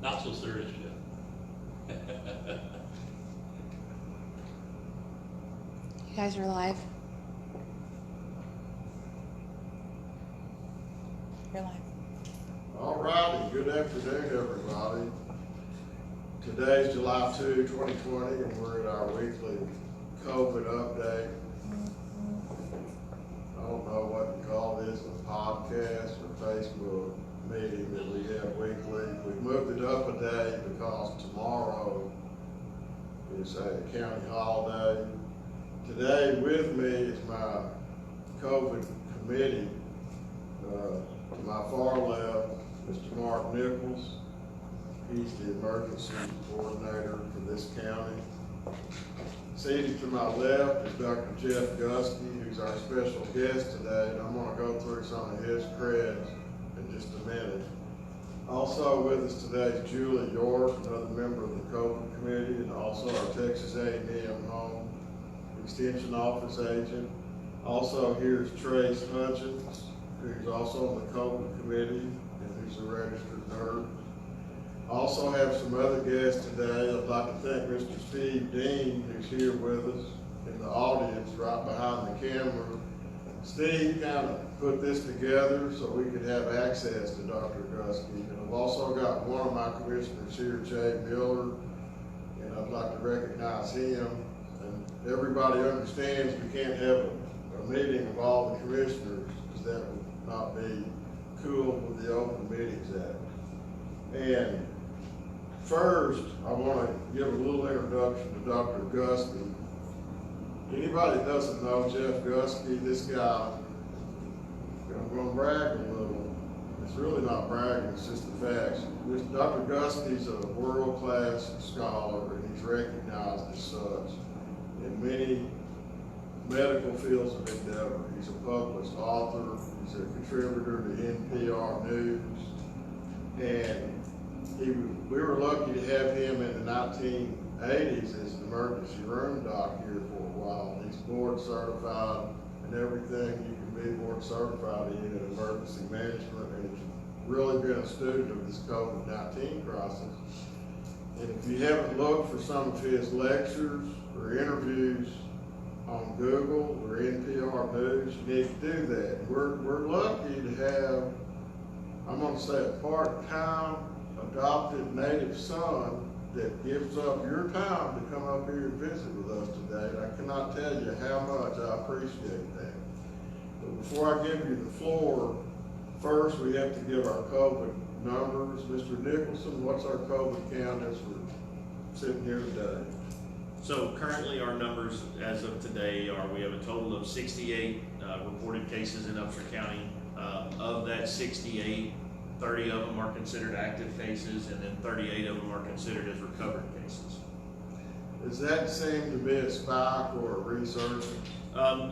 Not so serious yet. You guys are live. You're live. All righty, good afternoon, everybody. Today's July 2, 2020, and we're at our weekly COVID update. I don't know what to call this, a podcast or Facebook meeting that we have weekly. We've moved it up a day because tomorrow is a county holiday. Today with me is my COVID committee. To my far left, Mr. Mark Nichols. He's the emergency coordinator for this county. Seated to my left is Dr. Jeff Gusky, who's our special guest today, and I'm going to go through some of his creds in just a minute. Also with us today is Julie York, another member of the COVID committee, and also our Texas A&M Home Extension Office agent. Also here is Trace Hutchins, who's also on the COVID committee and who's a registered nurse. Also have some other guests today. I'd like to thank Mr. Steve Dean, who's here with us in the audience right behind the camera. Steve kind of put this together so we could have access to Dr. Gusky. And I've also got one of my commissioners here, Jay Miller, and I'd like to recognize him. And everybody understands we can't have a meeting of all the commissioners because that would not be cool with the Open Meetings Act. And first, I want to give a little introduction to Dr. Gusky. Anybody that doesn't know Jeff Gusky, this guy, I'm going to brag a little. It's really not bragging, it's just the facts. Dr. Gusky's a world-class scholar, and he's recognized as such in many medical fields of endeavor. He's a published author, he's a contributor to NPR News, and we were lucky to have him in the 1980s as an emergency room doc here for a while. He's board certified and everything you can be board certified in emergency management, and he's really been a student of this COVID-19 crisis. And if you haven't looked for some of his lectures or interviews on Google or NPR News, you need to do that. We're lucky to have, I'm going to say, a part-time adopted native son that gives up your time to come up here and visit with us today. And I cannot tell you how much I appreciate that. But before I give you the floor, first we have to give our COVID numbers. Mr. Nicholson, what's our COVID count as we're sitting here today? So currently our numbers as of today are, we have a total of 68 reported cases in Upshur County. Of that 68, 30 of them are considered active cases, and then 38 of them are considered as recovered cases. Does that seem to be a spike or a resurgence?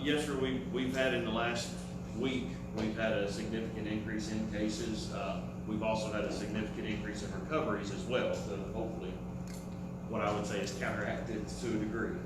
Yes, sir. We've had in the last week, we've had a significant increase in cases. We've also had a significant increase in recoveries as well. So hopefully, what I would say is counteracted to a degree.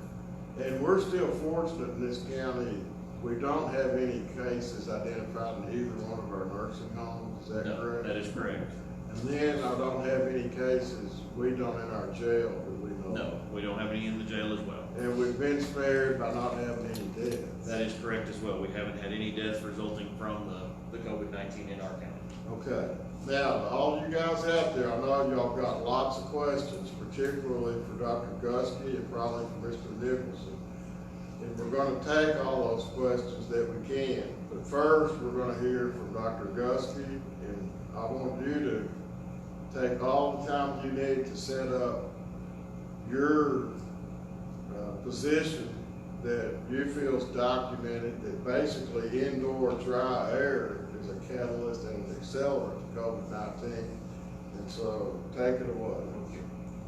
And we're still fortunate in this county. We don't have any cases identified in either one of our nursing homes. Is that correct? That is correct. And then I don't have any cases, we don't in our jail, do we know? No, we don't have any in the jail as well. And we've been spared by not having any deaths. That is correct as well. We haven't had any deaths resulting from the COVID-19 in our county. Okay. Now, all you guys out there, I know y'all got lots of questions, particularly for Dr. Gusky and probably for Mr. Nicholson. And we're going to take all those questions that we can. But first, we're going to hear from Dr. Gusky, and I want you to take all the time you need to set up your position that you feel is documented, that basically indoor dry air is a catalyst and an accelerant to COVID-19. And so, take it away.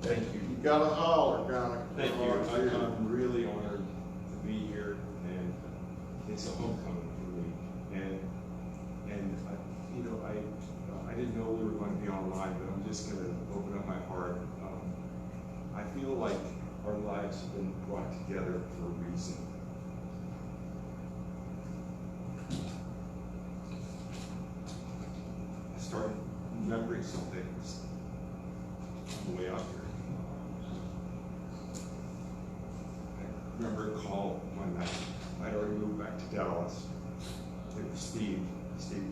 Thank you. You got to holler, kind of. Thank you. I'm really honored to be here, and it's a homecoming for me. And I didn't know we were going to be online, but I'm just going to open up my heart. I feel like our lives have been brought together for a reason. I started remembering some things. on the way out here. I remember a call one night. I'd already moved back to Dallas. It was Steve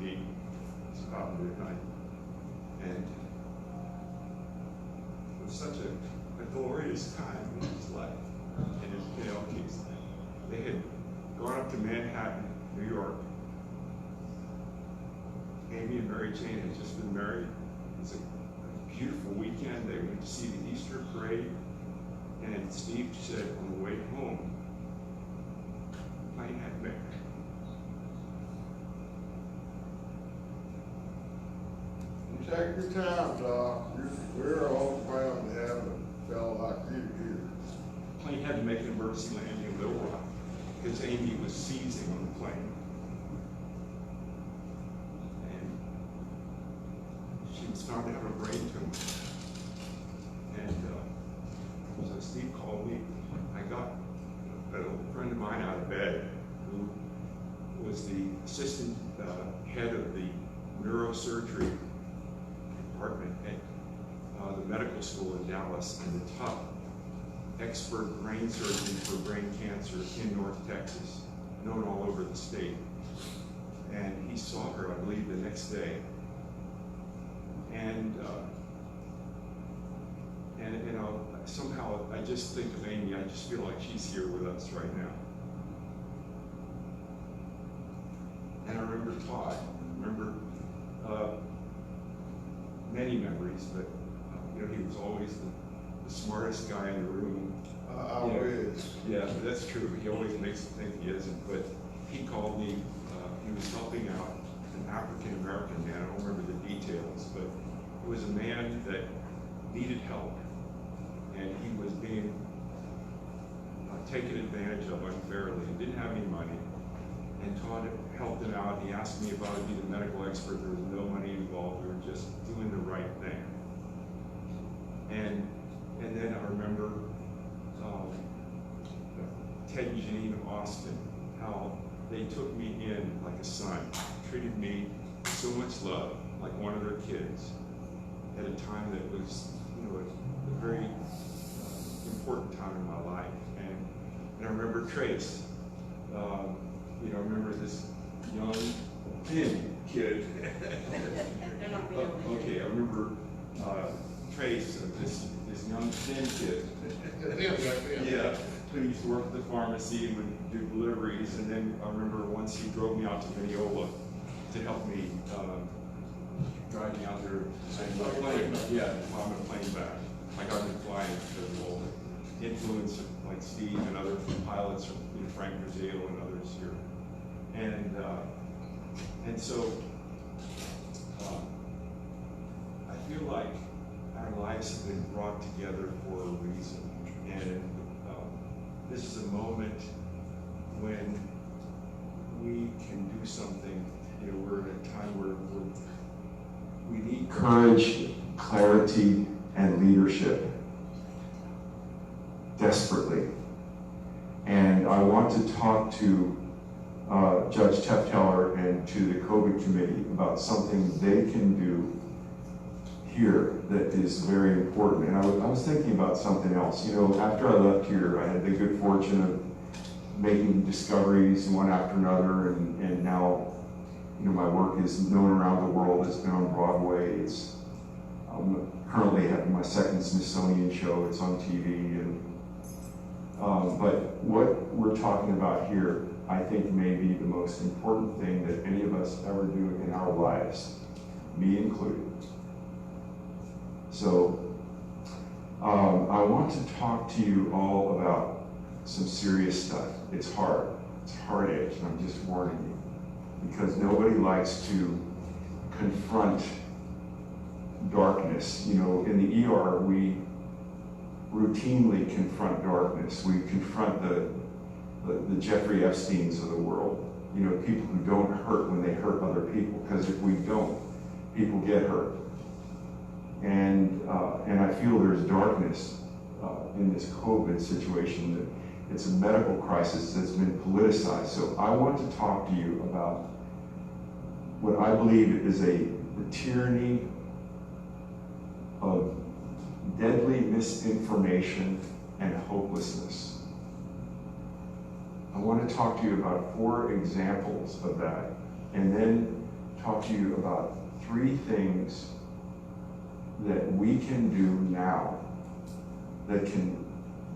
D. It was about midnight. And it was such a glorious time in his life. And they had gone up to Manhattan, New York. Amy and Mary Jane had just been married. It was a beautiful weekend. They went to see the Easter parade. And Steve said on the way home, the plane had met. You take your time, Doc. We're all proud to have a fellow like you here. The plane had to make an emergency landing in Little Rock because Amy was seizing on the plane. And she was found to have a brain tumor. And so Steve called me. I got a friend of mine out of bed who was the assistant head of the neurosurgery department at the medical school in Dallas and the top expert brain surgeon for brain cancer in North Texas, known all over the state. And he saw her, I believe, the next day. And somehow I just think of Amy, I just feel like she's here with us right now. And I remember Todd, many memories, but he was always the smartest guy in the room. Always. Yeah, that's true. He always makes it think he isn't. But he called me. He was helping out an African American man. I don't remember the details, but it was a man that needed help, and he was being taken advantage of unfairly. He didn't have any money, and Todd helped him out. He asked me if I would be the medical expert. There was no money involved. We were just doing the right thing. And then I remember Ted and Janine Austin, how they took me in like a son, treated me with so much love, like one of their kids, at a time that was, a very important time in my life. And I remember Trace. I remember this young, thin kid. Okay, I remember Trace, this young, thin kid. Yeah, who used to work at the pharmacy and would do deliveries. And then I remember once he drove me out to Mineola to help me drive me out there. Yeah, fly my plane back. I got into flying because of all the influence of like Steve and other pilots, Frank Brazil and others here. And so I feel like our lives have been brought together for a reason. And this is a moment when we can do something. We're in a time where we need courage, clarity, and leadership desperately. And I want to talk to Judge Tefteller and to the COVID committee about something they can do here that is very important. And I was thinking about something else. After I left here, I had the good fortune of making discoveries one after another, and now, my work is known around the world. It's been on Broadway. I'm currently having my second Smithsonian show. It's on TV. But what we're talking about here, I think, may be the most important thing that any of us ever do in our lives, me included. So I want to talk to you all about some serious stuff. It's hard. It's hard edge, and I'm just warning you. Because nobody likes to confront darkness. In the ER, we routinely confront darkness. We confront the Jeffrey Epsteins of the world. People who don't hurt when they hurt other people. Because if we don't, people get hurt. And I feel there's darkness in this COVID situation. That it's a medical crisis that's been politicized. So I want to talk to you about what I believe is the tyranny of deadly misinformation and hopelessness. I want to talk to you about 4 examples of that, and then talk to you about 3 things that we can do now that can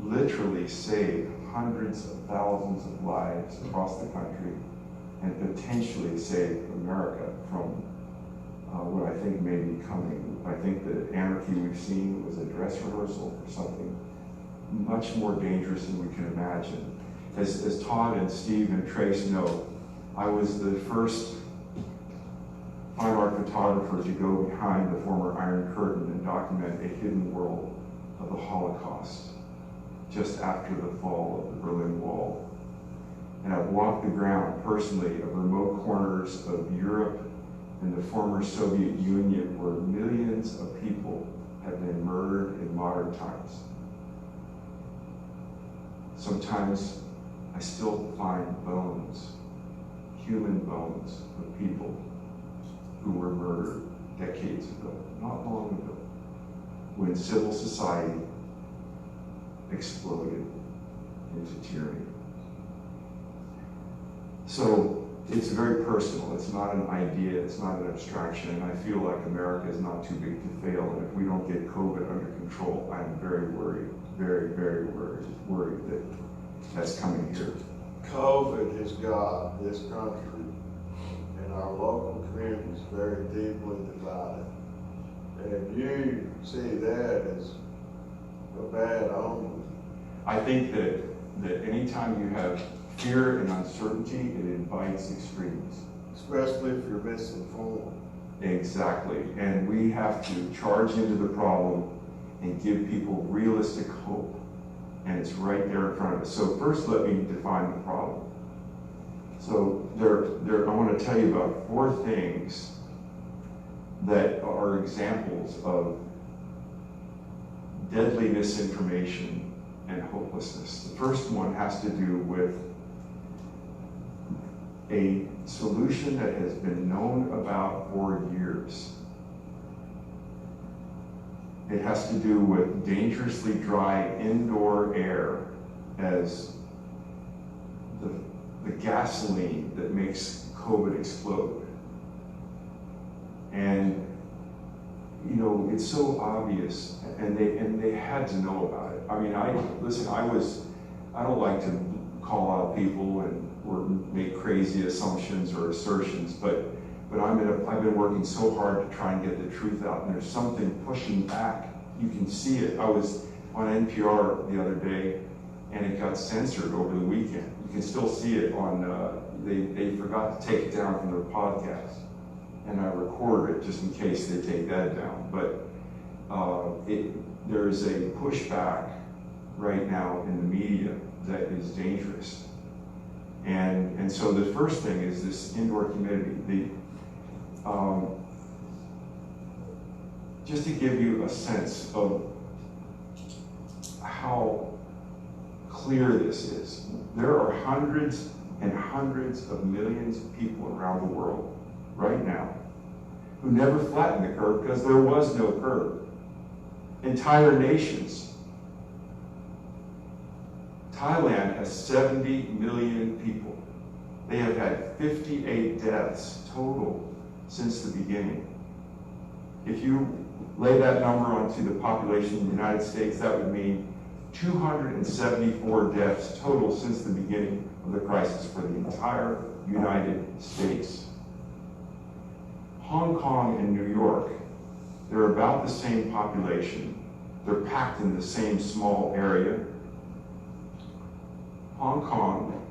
literally save hundreds of thousands of lives across the country and potentially save America from what I think may be coming. I think the anarchy we've seen was a dress rehearsal for something much more dangerous than we can imagine. As Todd and Steve and Trace know, I was the first fine art photographer to go behind the former Iron Curtain and document a hidden world of the Holocaust just after the fall of the Berlin Wall. And I've walked the ground personally of remote corners of Europe and the former Soviet Union where millions of people have been murdered in modern times. Sometimes I still find bones, human bones of people who were murdered decades ago, not long ago, when civil society exploded into tyranny. So it's very personal. It's not an idea. It's not an abstraction. And I feel like America is not too big to fail. And if we don't get COVID under control, I'm very worried, very, very worried that that's coming here. COVID has got this country and our local communities very deeply divided. And you see that as a bad omen. I think that anytime you have fear and uncertainty, it invites extremes. Especially if you're misinformed. Exactly. And we have to charge into the problem and give people realistic hope. And it's right there in front of us. So first, let me define the problem. So I want to tell you about 4 things that are examples of deadly misinformation and hopelessness. The first one has to do with a solution that has been known about for years. It has to do with dangerously dry indoor air as the gasoline that makes COVID explode. And you know, it's so obvious, and they had to know about it. I mean, I don't like to call out people or make crazy assumptions or assertions, but I've been working so hard to try and get the truth out, and there's something pushing back. You can see it. I was on NPR the other day, and it got censored over the weekend. You can still see it on, they forgot to take it down from their podcast. And I recorded it just in case they take that down. But there is a pushback right now in the media that is dangerous. And so the first thing is this indoor humidity. Just to give you a sense of how clear this is, there are hundreds and hundreds of millions of people around the world right now who never flattened the curve because there was no curve. Entire nations. Thailand has 70 million people. They have had 58 deaths total since the beginning. If you lay that number onto the population of the United States, that would mean 274 deaths total since the beginning of the crisis for the entire United States. Hong Kong and New York, they're about the same population. They're packed in the same small area. Hong Kong,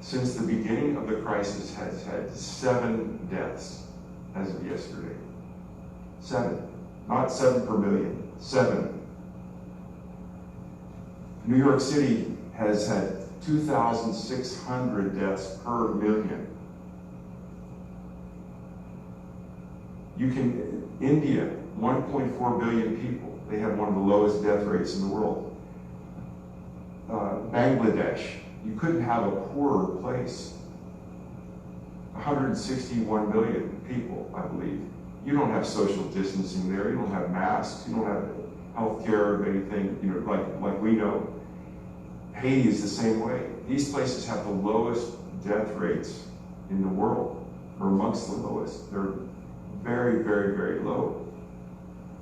since the beginning of the crisis, has had 7 deaths as of yesterday. 7. Not 7 per million, 7. New York City has had 2,600 deaths per million. India, 1.4 billion people. They have one of the lowest death rates in the world. Bangladesh, you couldn't have a poorer place. 161 million people, I believe. You don't have social distancing there. You don't have masks. You don't have health care or anything, like we know. Haiti is the same way. These places have the lowest death rates in the world, or amongst the lowest. They're very, very, very low.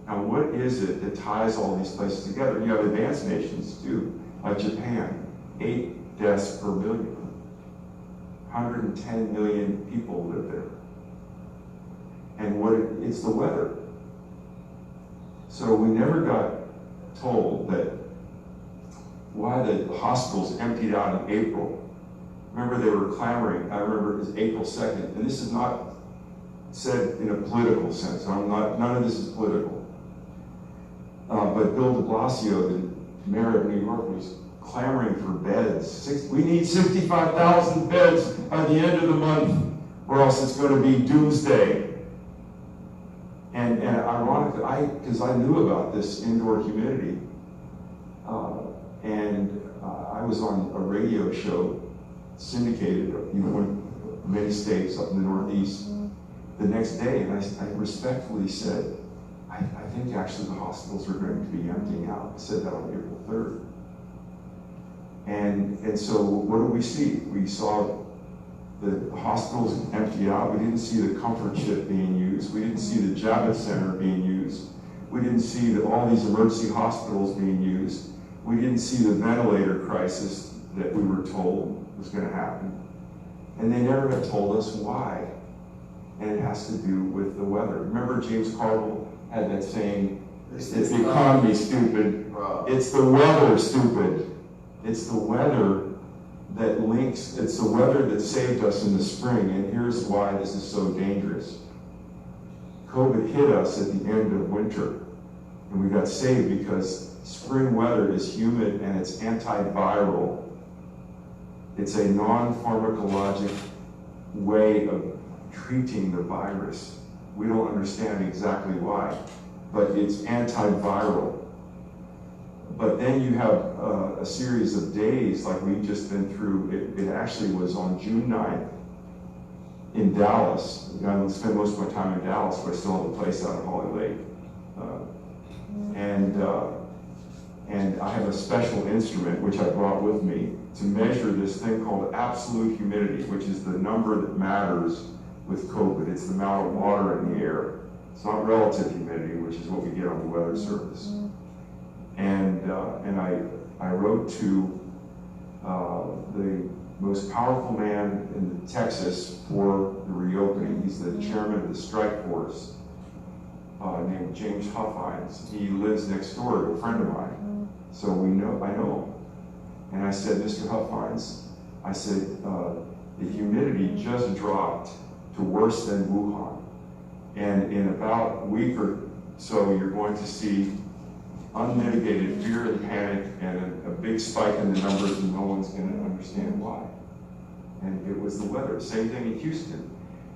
Now, what is it that ties all these places together? You have advanced nations too, like Japan, 8 deaths per million. 110 million people live there. And it's the weather. So we never got told that why the hospitals emptied out in April. Remember, they were clamoring. I remember it was April 2nd, and this is not said in a political sense. None of this is political. But Bill de Blasio, the mayor of New York, was clamoring for beds. We need 65,000 beds by the end of the month, or else it's going to be doomsday. And ironically, because I knew about this indoor humidity, I was on a radio show syndicated, in many states up in the Northeast the next day, and I respectfully said, I think actually the hospitals are going to be emptying out. I said that on April 3rd. And so what do we see? We saw the hospitals empty out. We didn't see the comfort ship being used. We didn't see the Javits Center being used. We didn't see all these emergency hospitals being used. We didn't see the ventilator crisis that we were told was going to happen. And they never have told us why. And it has to do with the weather. Remember James Carville had that saying, it's the economy, stupid. It's the weather, stupid. It's the weather that links, it's the weather that saved us in the spring, and here's why this is so dangerous. COVID hit us at the end of winter, and we got saved because spring weather is humid and it's antiviral. It's a non-pharmacologic way of treating the virus. We don't understand exactly why, but it's antiviral. But then you have a series of days like we've just been through. It actually was on June 9th in Dallas. I spend most of my time in Dallas, but I still have a place out at Holly Lake. And I have a special instrument, which I brought with me, to measure this thing called absolute humidity, which is the number that matters with COVID. It's the amount of water in the air. It's not relative humidity, which is what we get on the Weather Service. And I wrote to the most powerful man in Texas for the reopening. He's the chairman of the strike force, named James Huffines. He lives next door to a friend of mine, so I know him. And I said, Mr. Huffines, I said, the humidity just dropped to worse than Wuhan. And in about a week or so, you're going to see unmitigated fear and panic and a big spike in the numbers, and no one's going to understand why. And it was the weather. Same thing in Houston.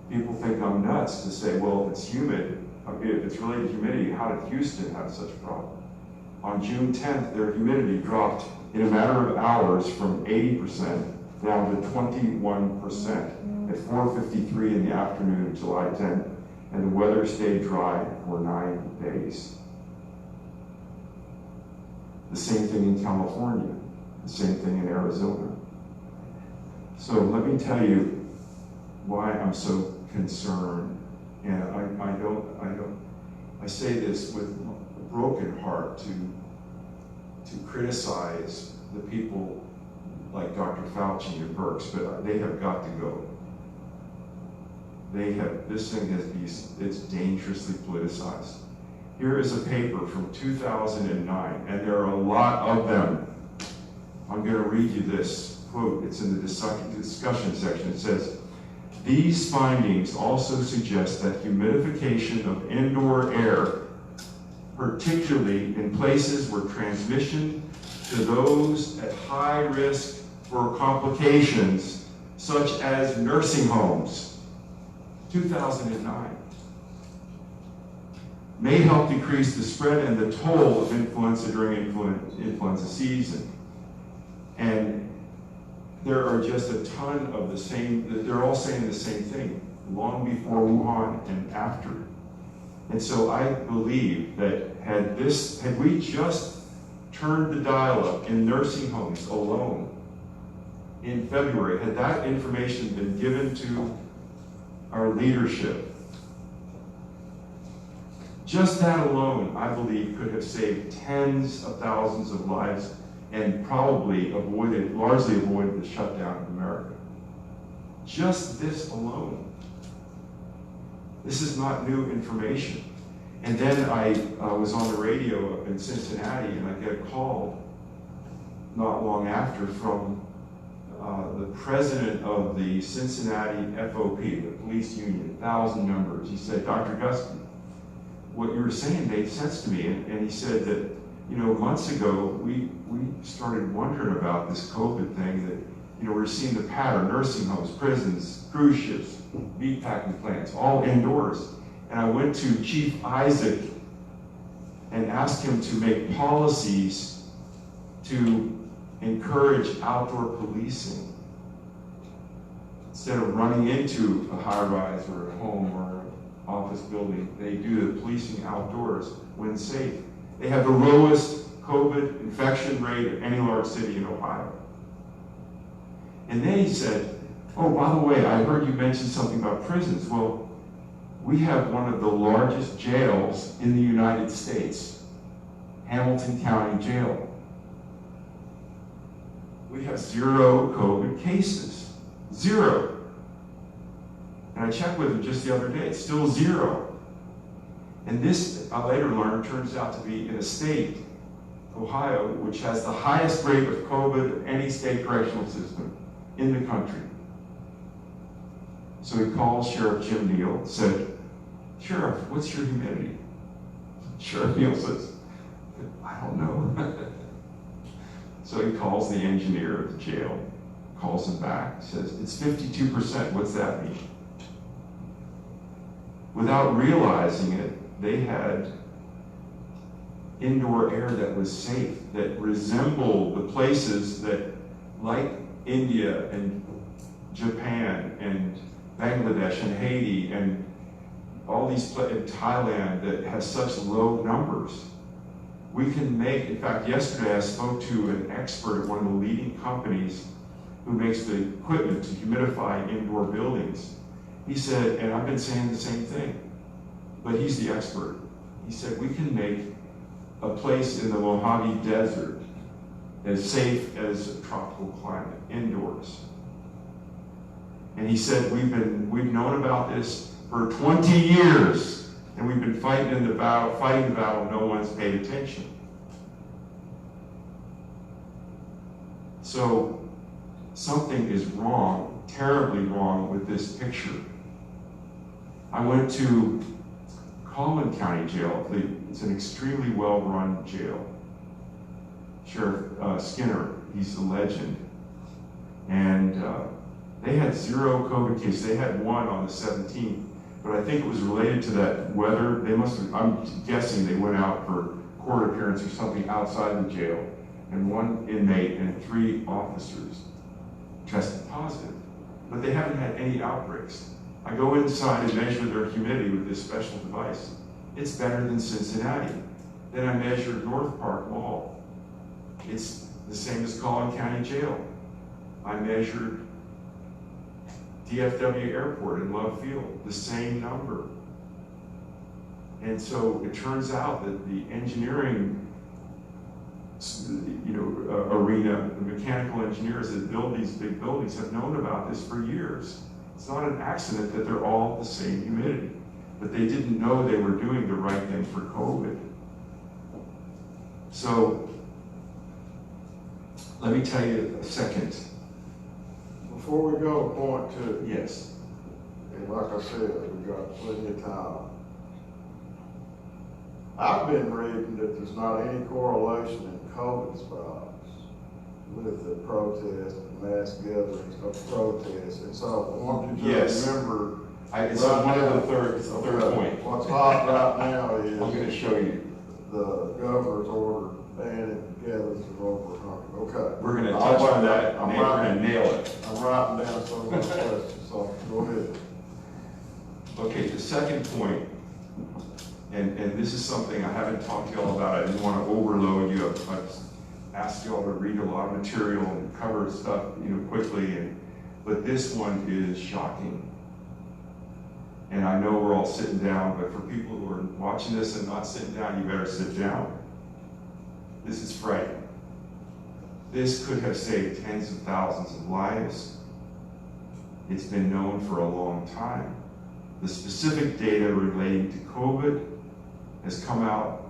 People think I'm nuts to say, well, if it's humid, if it's related to humidity, how did Houston have such a problem? On June 10th, their humidity dropped in a matter of hours from 80% down to 21% at 4:53 in the afternoon of July 10th, and the weather stayed dry for 9 days. The same thing in California, the same thing in Arizona. So let me tell you why I'm so concerned. And I say this with a broken heart to criticize the people like Dr. Fauci and Birx, but they have got to go. This thing it's dangerously politicized. Here is a paper from 2009, and there are a lot of them. I'm going to read you this quote. It's in the discussion section. It says, these findings also suggest that humidification of indoor air, particularly in places where transmission to those at high risk for complications, such as nursing homes, 2009, may help decrease the spread and the toll of influenza during influenza season. And there are just a ton of the same, they're all saying the same thing, long before Wuhan and after. And so I believe that had we just turned the dial up in nursing homes alone in February, had that information been given to our leadership, just that alone, I believe, could have saved tens of thousands of lives and probably largely avoided the shutdown of America. Just this alone. This is not new information. And then I was on the radio up in Cincinnati, and I get a call not long after from the president of the Cincinnati FOP, the police union, 1,000 members. He said, Dr. Gusky, what you were saying made sense to me. And he said that, months ago, we started wondering about this COVID thing, that, we're seeing the pattern, nursing homes, prisons, cruise ships, meatpacking plants, all indoors. And I went to Chief Isaac and asked him to make policies to encourage outdoor policing. Instead of running into a high-rise or a home or an office building, they do the policing outdoors when safe. They have the lowest COVID infection rate of any large city in Ohio. And then he said, oh, by the way, I heard you mention something about prisons. Well, we have one of the largest jails in the United States, Hamilton County Jail. We have 0 COVID cases. 0. And I checked with him just the other day, it's still 0. And this, I later learned, turns out to be in a state, Ohio, which has the highest rate of COVID of any state correctional system in the country. So he called Sheriff Jim Neal, said, Sheriff, what's your humidity? Sheriff Neal says, I don't know. So he calls the engineer of the jail, calls him back, says, it's 52%, what's that mean? Without realizing it, they had indoor air that was safe, that resembled the places that, like India and Japan and Bangladesh and Haiti and all these places, Thailand, that has such low numbers. We can make, in fact, yesterday I spoke to an expert at one of the leading companies who makes the equipment to humidify indoor buildings. He said, and I've been saying the same thing, but he's the expert. He said, we can make a place in the Mojave Desert as safe as a tropical climate, indoors. And he said, we've known about this for 20 years, and we've been fighting the battle, no one's paid attention. So something is wrong, terribly wrong with this picture. I went to Collin County Jail. It's an extremely well-run jail. Sheriff Skinner, he's a legend. And they had 0 COVID cases. They had 1 on the 17th, but I think it was related to that weather. They must have, I'm guessing they went out for court appearance or something outside the jail, and 1 inmate and 3 officers tested positive. But they haven't had any outbreaks. I go inside and measure their humidity with this special device. It's better than Cincinnati. Then I measured North Park Mall. It's the same as Collin County Jail. I measured DFW Airport in Love Field, the same number. And so it turns out that the engineering arena, the mechanical engineers that build these big buildings have known about this for years. It's not an accident that they're all the same humidity, but they didn't know they were doing the right thing for COVID. So let me tell you a second. Before we go to point 2, Yes. and like I said, we've got plenty of time. I've been reading that there's not any correlation in COVID spots with the protests, mass gatherings of protests, and so I want you to remember. It's one of the third point. What's hot right now is I'm going to show you. the governor's order banning gatherings of over 100. Okay. We're going to touch on that, and we're going to nail it. I'm writing down some of my questions, so go ahead. Okay, the second point And this is something I haven't talked to y'all about. I didn't want to overload you. I've asked y'all to read a lot of material and cover stuff, quickly. But this one is shocking. And I know we're all sitting down, but for people who are watching this and not sitting down, you better sit down. This is frightening. This could have saved tens of thousands of lives. It's been known for a long time. The specific data relating to COVID has come out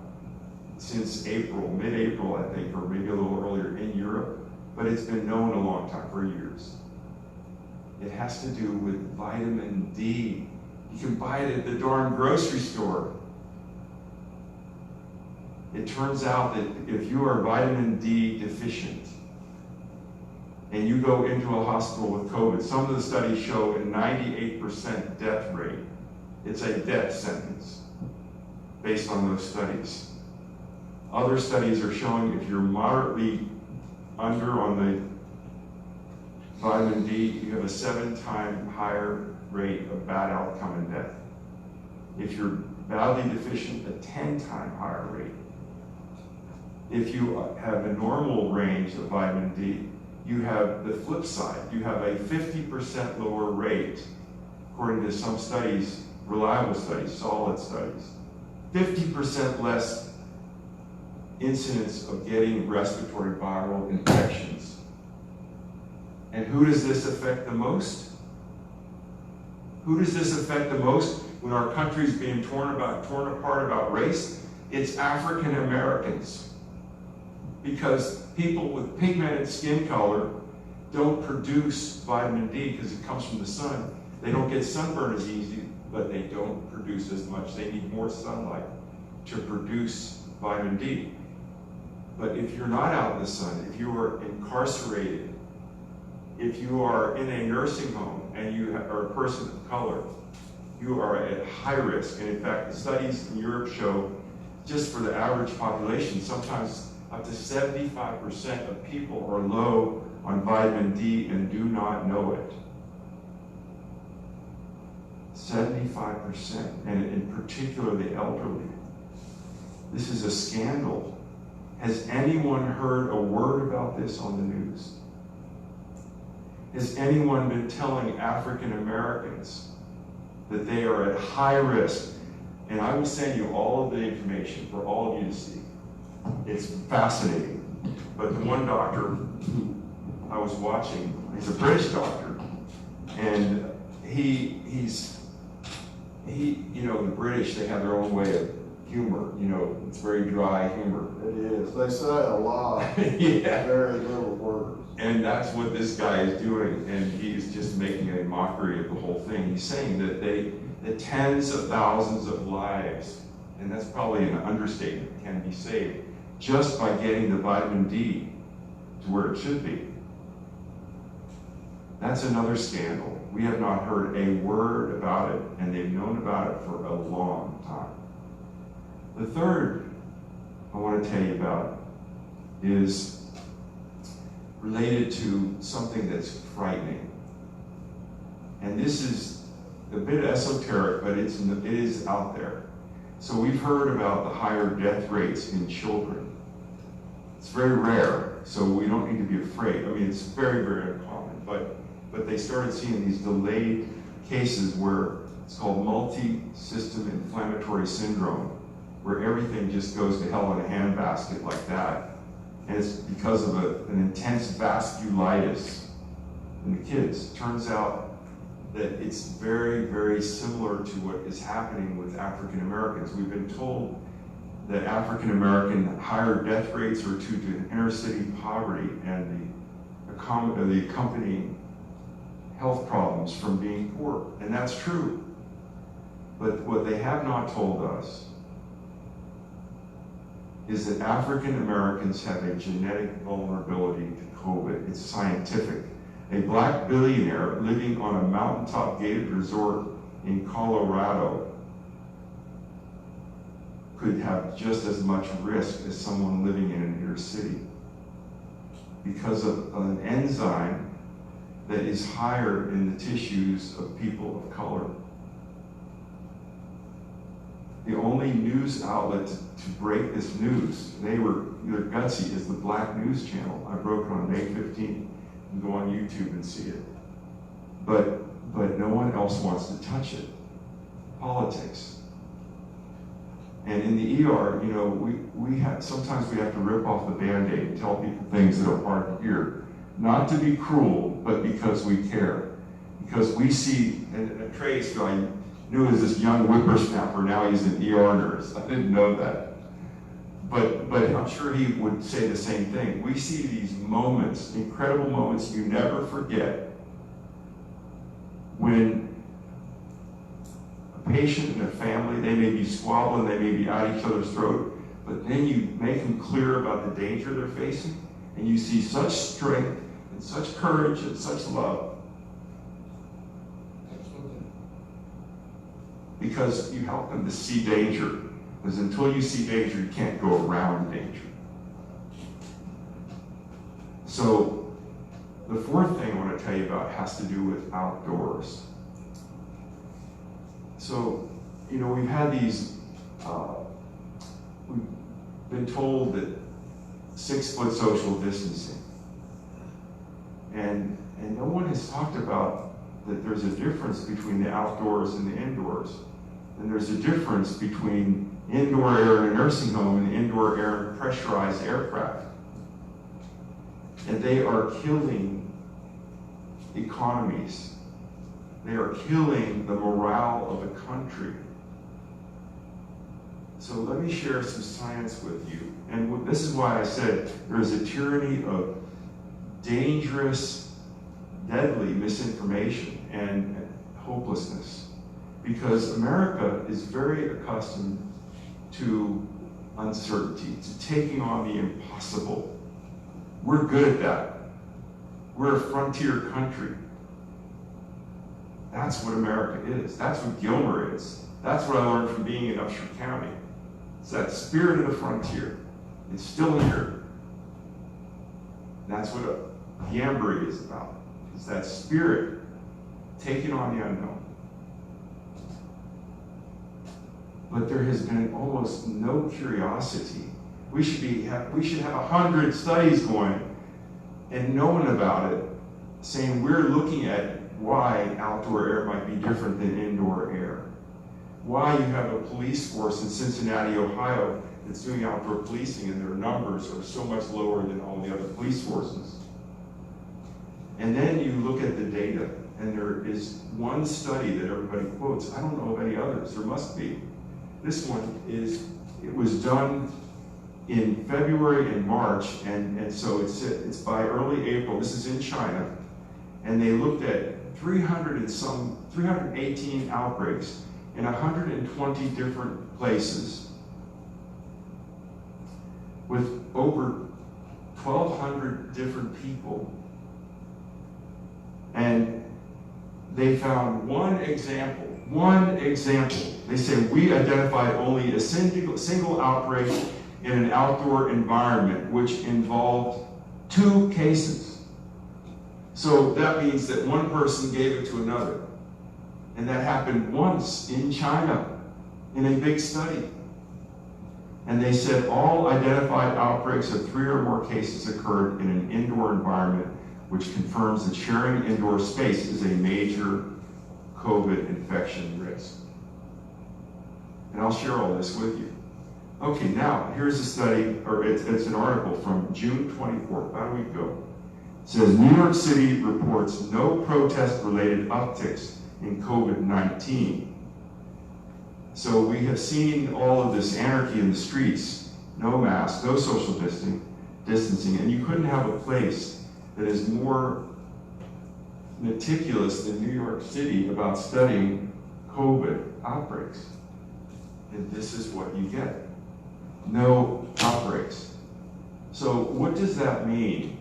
since April, mid-April, I think, or maybe a little earlier in Europe, but it's been known a long time, for years. It has to do with vitamin D. You can buy it at the darn grocery store. It turns out that if you are vitamin D deficient and you go into a hospital with COVID, some of the studies show a 98% death rate. It's a death sentence based on those studies. Other studies are showing if you're moderately under on the vitamin D, you have a 7-time higher rate of bad outcome and death. If you're badly deficient, a 10-time higher rate. If you have a normal range of vitamin D, you have the flip side. You have a 50% lower rate, according to some studies, reliable studies, solid studies. 50% less incidence of getting respiratory viral infections. And who does this affect the most? Who does this affect the most when our country's being torn apart about race? It's African Americans. Because people with pigmented skin color don't produce vitamin D because it comes from the sun. They don't get sunburn as easy, but they don't produce as much. They need more sunlight to produce vitamin D. But if you're not out in the sun, if you are incarcerated, if you are in a nursing home and you are a person of color, you are at high risk. And in fact, the studies in Europe show, just for the average population, sometimes up to 75% of people are low on vitamin D and do not know it. 75%, and in particular the elderly. This is a scandal. Has anyone heard a word about this on the news? Has anyone been telling African Americans that they are at high risk? And I will send you all of the information for all of you to see. It's fascinating. But the one doctor who I was watching, he's a British doctor, and the British, they have their own way of humor, it's very dry humor. It is. They say a lot. Yeah. Very little words. And that's what this guy is doing, and he's just making a mockery of the whole thing. He's saying that the tens of thousands of lives, and that's probably an understatement, can be saved just by getting the vitamin D to where it should be. That's another scandal. We have not heard a word about it, and they've known about it for a long time. The third I want to tell you about is related to something that's frightening. And this is a bit esoteric, but it is out there. So we've heard about the higher death rates in children. It's very rare, so we don't need to be afraid. I mean, it's very, very uncommon, but they started seeing these delayed cases where it's called multi-system inflammatory syndrome, where everything just goes to hell in a handbasket like that. And it's because of an intense vasculitis in the kids. It turns out that it's very, very similar to what is happening with African Americans. We've been told that African American higher death rates are due to inner city poverty and the accompanying health problems from being poor. And that's true. But what they have not told us is that African Americans have a genetic vulnerability to COVID. It's scientific. A black billionaire living on a mountaintop gated resort in Colorado could have just as much risk as someone living in an inner city because of an enzyme that is higher in the tissues of people of color. the only news outlet to break this news. Their Gusky is the Black News Channel. I broke it on May 15th. You can go on YouTube and see it. But no one else wants to touch it. Politics. And in the ER, you know, sometimes we have to rip off the Band-Aid and tell people things that are hard to hear. Not to be cruel, but because we care. Because we see, and Trace, who I knew as this young whippersnapper, now he's an ER nurse. I didn't know that. But I'm sure he would say the same thing. We see these moments, incredible moments you never forget, when a patient and a family, they may be squabbling, they may be at each other's throat, but then you make them clear about the danger they're facing, and you see such strength and such courage and such love. Because you help them to see danger. Because until you see danger, you can't go around danger. So, the fourth thing I want to tell you about has to do with outdoors. So, you know, we've had these, we've been told that 6-foot social distancing. And no one has talked about that there's a difference between the outdoors and the indoors. And there's a difference between indoor air in a nursing home and indoor air in pressurized aircraft. And they are killing economies. They are killing the morale of a country. So let me share some science with you. And this is why I said there is a tyranny of dangerous, deadly misinformation and hopelessness. Because America is very accustomed to uncertainty, to taking on the impossible. We're good at that. We're a frontier country. That's what America is. That's what Gilmer is. That's what I learned from being in Upshur County. It's that spirit of the frontier. It's still here. That's what a Jamboree is about. It's that spirit taking on the unknown. But there has been almost no curiosity. We should have 100 studies going and knowing about it, saying we're looking at why outdoor air might be different than indoor air. Why you have a police force in Cincinnati, Ohio that's doing outdoor policing and their numbers are so much lower than all the other police forces. And then you look at the data, and there is one study that everybody quotes. I don't know of any others. There must be. This one it was done in February and March, and so it's by early April. This is in China, and they looked at 318 outbreaks in 120 different places with over 1,200 different people. And they found one example. They say we identified only a single outbreak in an outdoor environment, which involved 2 cases. So that means that one person gave it to another. And that happened once in China in a big study. And they said all identified outbreaks of 3 or more cases occurred in an indoor environment, which confirms that sharing indoor space is a major COVID infection risk. And I'll share all this with you. Okay, now here's a study, or it's an article from June 24th, about a week ago. It says, New York City reports no protest-related upticks in COVID-19. So we have seen all of this anarchy in the streets, no masks, no social distancing, and you couldn't have a place that is more meticulous than New York City about studying COVID outbreaks. And this is what you get. No outbreaks. So what does that mean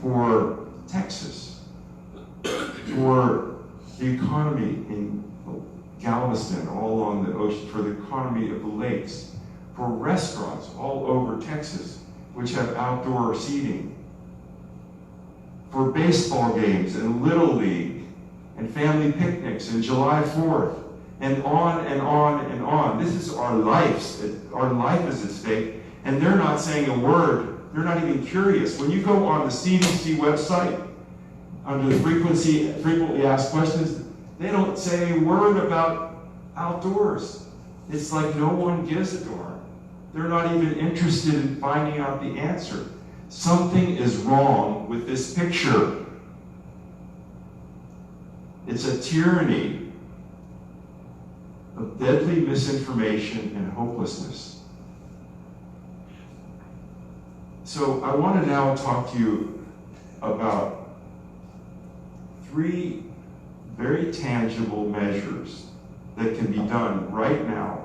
for Texas, for the economy in Galveston, all along the ocean, for the economy of the lakes, for restaurants all over Texas, which have outdoor seating, for baseball games and Little League and family picnics and July 4th and on and on and on. This is our lives. Our life is at stake, and they're not saying a word. They're not even curious. When you go on the CDC website, under the frequently asked questions, they don't say a word about outdoors. It's like no one gives a darn. They're not even interested in finding out the answer. Something is wrong with this picture. It's a tyranny of deadly misinformation and hopelessness. So I want to now talk to you about 3 very tangible measures that can be done right now.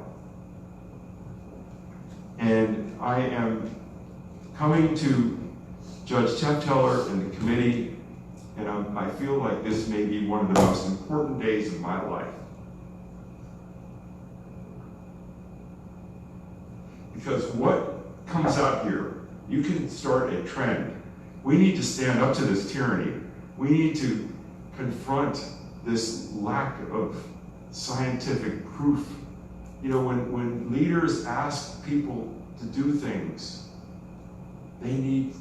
And I am coming to Judge Tefteller and the committee, and I feel like this may be one of the most important days of my life. Because what comes out here, you can start a trend. We need to stand up to this tyranny. We need to confront this lack of scientific proof. You know, when leaders ask people to do things, they need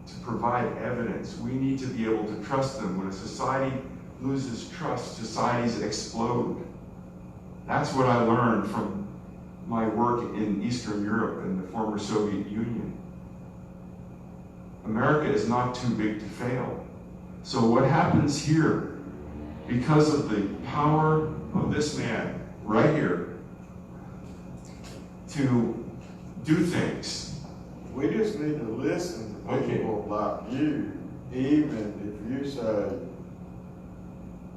to provide evidence. We need to be able to trust them. When a society loses trust, societies explode. That's what I learned from my work in Eastern Europe and the former Soviet Union. America is not too big to fail. So what happens here, because of the power of this man right here to do things. We just need to listen to people like you, even if you say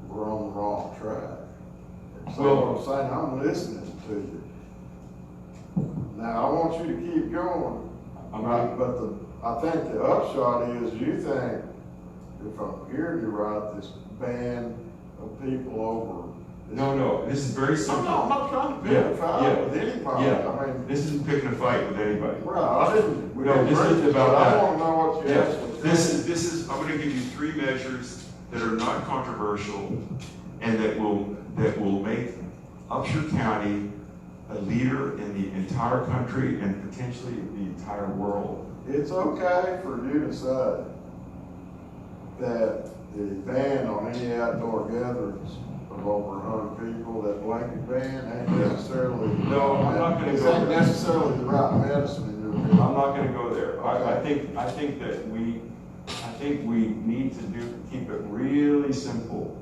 we're on the wrong track. So Well, I'm saying, I'm listening to you. Now, I want you to keep going. But I think the upshot is you think, if I'm hearing you right, this band of people over. No, this is very simple. I'm not trying to pick a fight with anybody. I mean, this isn't picking a fight with anybody. well, This isn't about I that. want to know what you actually This is. I'm going to give you 3 measures that are not controversial and that will make Upshur County a leader in the entire country and potentially the entire world. It's okay for you to say that the ban on any outdoor gatherings of over 100 people, that blanket ban, ain't necessarily. No, I'm not going to go ain't there. necessarily the right medicine in your opinion. I'm not going to go there. Okay. I think we need to keep it really simple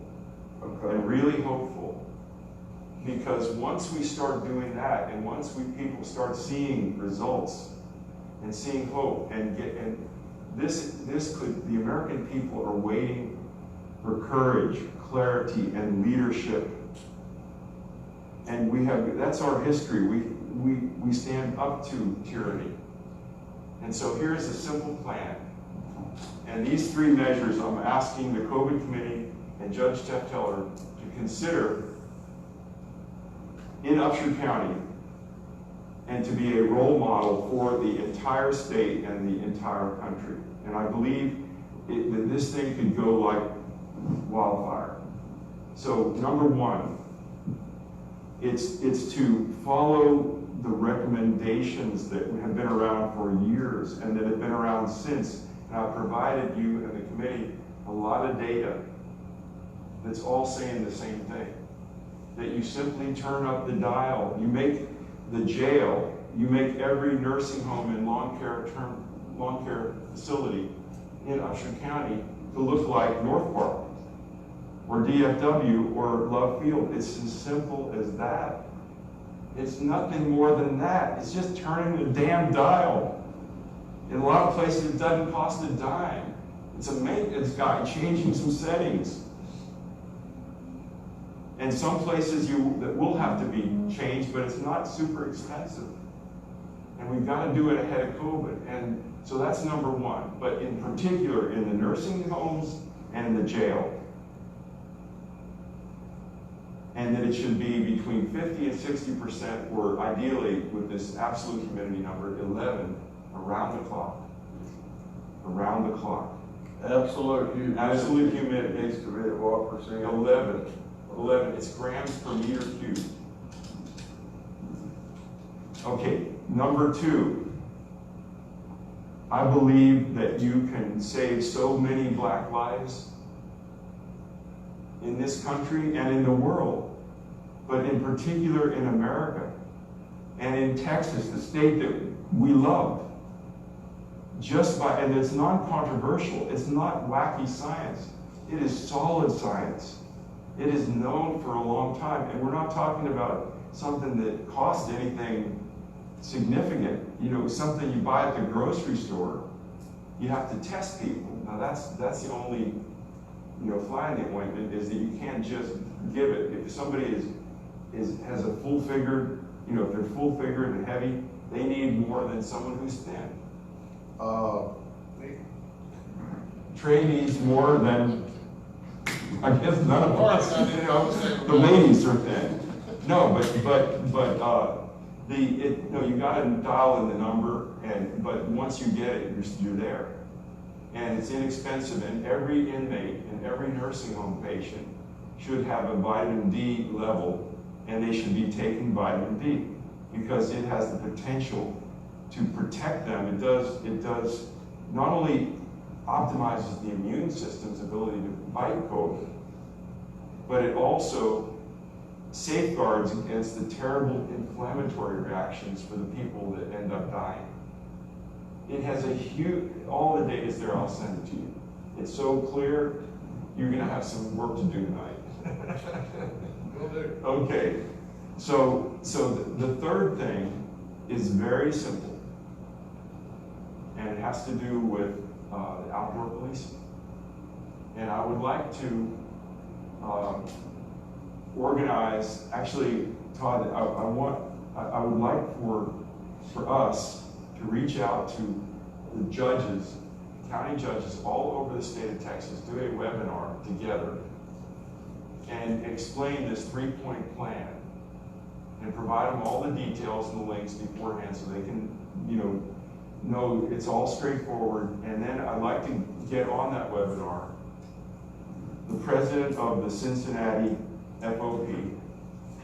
and really hopeful. Because once we start doing that, and once people start seeing results and seeing hope, the American people are waiting for courage, clarity, and leadership. And that's our history. We stand up to tyranny. And so here's a simple plan. And these 3 measures I'm asking the COVID committee and Judge Tefteller to consider in Upshur County and to be a role model for the entire state and the entire country. And I believe that this thing could go like wildfire. So number 1, it's to follow the recommendations that have been around for years and that have been around since. And I've provided you and the committee a lot of data that's all saying the same thing. That you simply turn up the dial. You make the jail, you make every nursing home and lawn care facility in Upshur County to look like North Park or DFW or Love Field. It's as simple as that. It's nothing more than that. It's just turning the damn dial. In a lot of places, it doesn't cost a dime. It's a maintenance guy changing some settings. And some places that will have to be changed, but it's not super expensive. And we've got to do it ahead of COVID. And so that's number 1. But in particular, in the nursing homes and in the jail. And that it should be between 50 and 60%, or ideally, with this absolute humidity number, 11, around the clock. Around the clock. Absolute humidity. Absolute humidity. Needs to be at what percent? 11. 11, it's grams per meter cubed. Okay, number 2, I believe that you can save so many black lives in this country and in the world, but in particular in America and in Texas, the state that we love. And it's non-controversial, it's not wacky science, it is solid science. It is known for a long time, and we're not talking about something that costs anything significant, something you buy at the grocery store. You have to test people. Now that's the only, fly in the ointment, is that you can't just give it. If somebody has a full figured, if they're full figured and heavy, they need more than someone who's thin. Trey needs more than, I guess none of us. The ladies are thin. No, you got to dial in the number, but once you get it, you're there. And it's inexpensive, and every inmate and every nursing home patient should have a vitamin D level, and they should be taking vitamin D because it has the potential to protect them. It does not only optimizes the immune system's ability to fight COVID, but it also safeguards against the terrible inflammatory reactions for the people that end up dying. It has a huge, all the data is there, I'll send it to you. It's so clear, you're gonna have some work to do tonight. Will do. Okay, so the third thing is very simple, and it has to do with the outdoor policing. And I would like to organize, actually, Todd, I would like for us to reach out to the judges, county judges all over the state of Texas, do a webinar together and explain this 3-point plan and provide them all the details and the links beforehand so they can, know it's all straightforward. And then I'd like to get on that webinar the president of the Cincinnati FOP,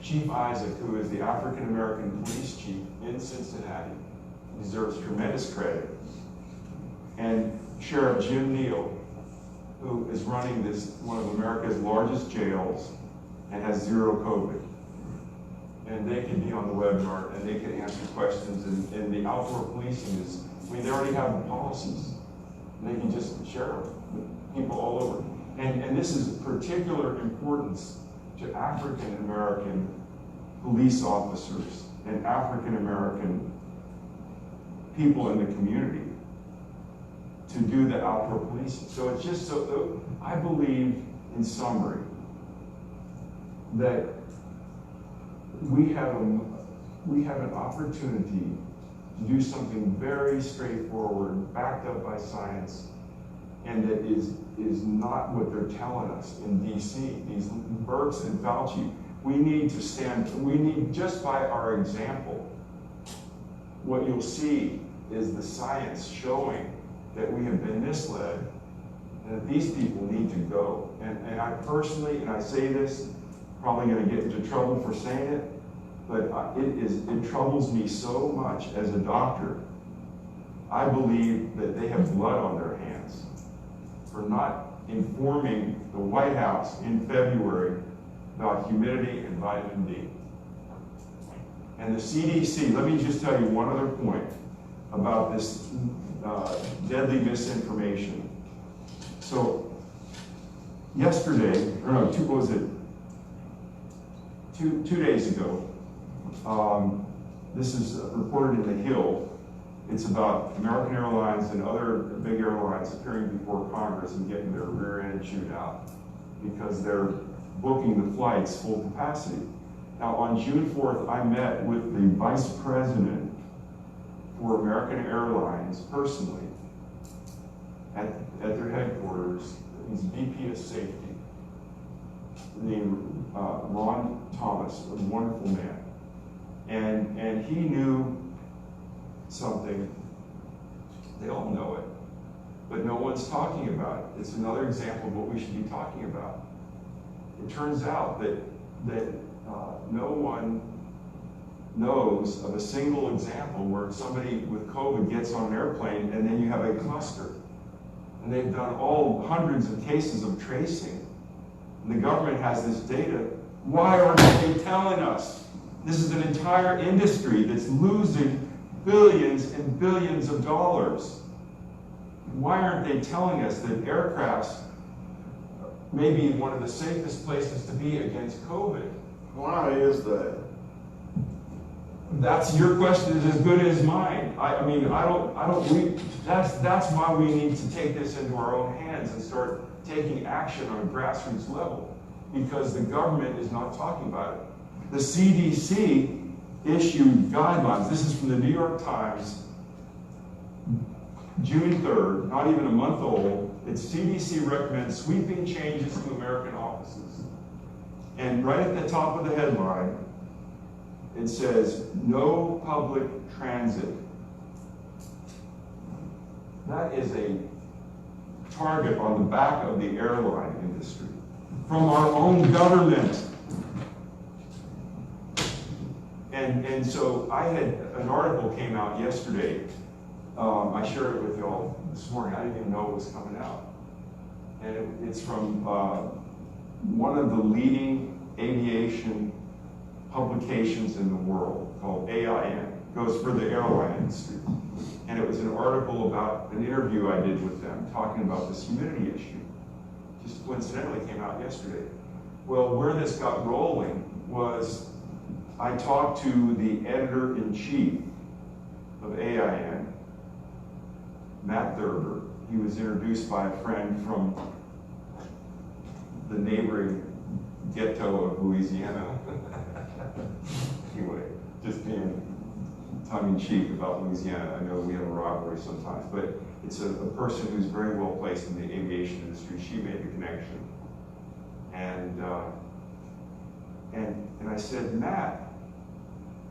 Chief Isaac, who is the African American police chief in Cincinnati, deserves tremendous credit, and Sheriff Jim Neal, who is running one of America's largest jails and has zero COVID. And they can be on the webinar and they can answer questions. And the outdoor policing is, they already have the policies. They can just share them with people all over. And this is particular importance to African American police officers and African American people in the community to do the outdoor policing. So it's just so, I believe, in summary, that we have an opportunity to do something very straightforward, backed up by science, and that is not what they're telling us in DC. These Burks and Fauci, we need, just by our example, what you'll see is the science showing that we have been misled and that these people need to go. And I personally, and I say this, probably gonna get into trouble for saying it, but it troubles me so much as a doctor. I believe that they have blood on their hands for not informing the White House in February about humidity and vitamin D. And the CDC, let me just tell you one other point about this deadly misinformation. So yesterday, or no, two days ago, this is reported in The Hill. It's about American Airlines and other big airlines appearing before Congress and getting their rear end chewed out because they're booking the flights full capacity. Now, on June 4th, I met with the vice president for American Airlines personally at their headquarters. He's VP of Safety, named Ron Thomas, a wonderful man. And he knew something, they all know it, but no one's talking about it. It's another example of what we should be talking about. it turns out that no one knows of a single example where somebody with COVID gets on an airplane and then you have a cluster. And they've done hundreds of cases of tracing. And the government has this data. Why aren't they telling us? This is an entire industry that's losing billions and billions of dollars. Why aren't they telling us that aircrafts may be one of the safest places to be against COVID? Why is that? That's your question is as good as mine. That's why we need to take this into our own hands and start taking action on a grassroots level, because the government is not talking about it. The CDC issued guidelines. This is from the New York Times, June 3rd, not even a month old. It's CDC recommends sweeping changes to American offices. And right at the top of the headline, it says, no public transit. That is a target on the back of the airline industry from our own government. And so I had an article came out yesterday. I shared it with you all this morning. I didn't even know it was coming out. And it's from one of the leading aviation publications in the world called AIN. Goes for the airline industry. And it was an article about an interview I did with them talking about this humidity issue. Just coincidentally came out yesterday. Well, where this got rolling was I talked to the editor-in-chief of AIN, Matt Thurber. He was introduced by a friend from the neighboring ghetto of Louisiana. Anyway, just being tongue-in-cheek about Louisiana. I know we have a rivalry sometimes, but it's a person who's very well placed in the aviation industry. She made the connection. And I said, Matt,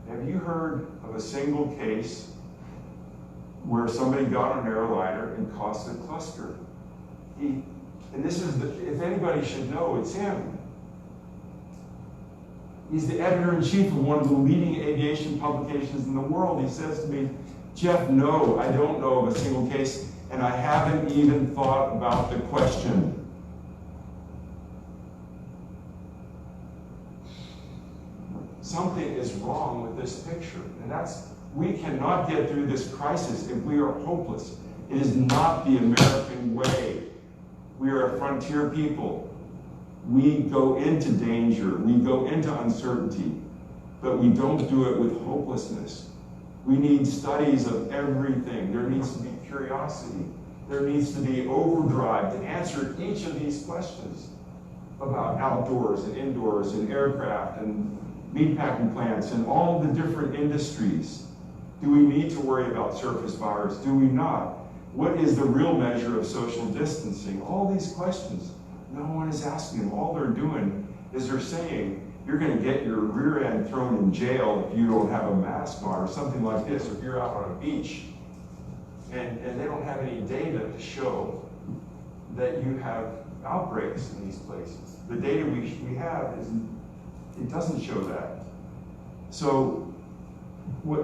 have you heard of a single case where somebody got on an airliner and caused a cluster? And this is, if anybody should know, it's him. He's the editor-in-chief of one of the leading aviation publications in the world. He says to me, Jeff, no, I don't know of a single case, and I haven't even thought about the question. Something is wrong with this picture, and we cannot get through this crisis if we are hopeless. It is not the American way. We are a frontier people. We go into danger, we go into uncertainty, but we don't do it with hopelessness. We need studies of everything. There needs to be curiosity. There needs to be overdrive to answer each of these questions about outdoors and indoors and aircraft and meatpacking plants and all the different industries. Do we need to worry about surface fires? Do we not? What is the real measure of social distancing? All these questions. No one is asking them. All they're doing is they're saying, you're going to get your rear end thrown in jail if you don't have a mask on, or something like this, if you're out on a beach. And they don't have any data to show that you have outbreaks in these places. The data we have it doesn't show that. So what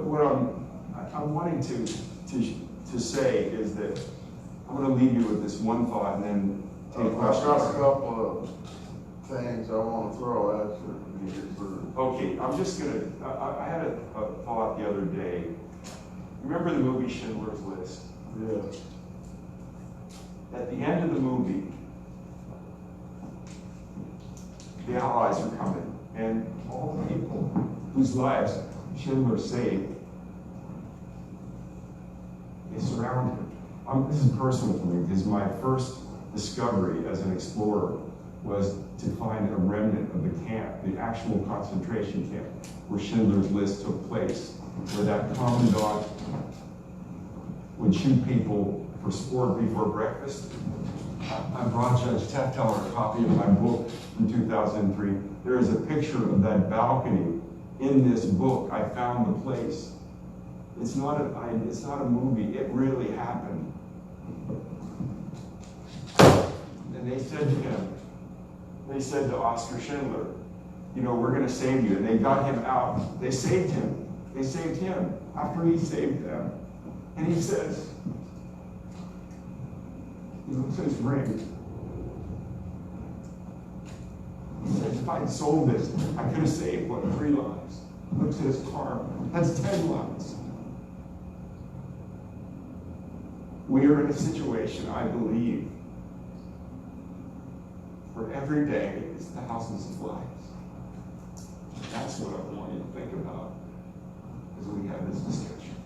I'm wanting to say is that I'm going to leave you with this one thought and then take questions. I've got a couple of things I want to throw at you. Okay, I'm just going to, I had a thought the other day. Remember the movie Schindler's List? Yeah. At the end of the movie, the Allies are coming, and all the people whose lives Schindler saved, they surround him. This is personal for me, because my first discovery as an explorer was to find a remnant of the camp, the actual concentration camp, where Schindler's List took place, where that commandant would shoot people for sport before breakfast. I brought Judge Tefteller a copy of my book from 2003. There is a picture of that balcony in this book. I found the place. It's not a movie. It really happened. And they said to him, they said to Oscar Schindler, you know, we're going to save you. And they got him out. They saved him. They saved him after he saved them. And he says, he looks at his ring. He says, if I'd sold this, I could have saved, what, 3 lives. Looks at his car. That's 10 lives. We are in a situation, I believe, where every day is thousands of lives. That's what I want you to think about as we have this discussion.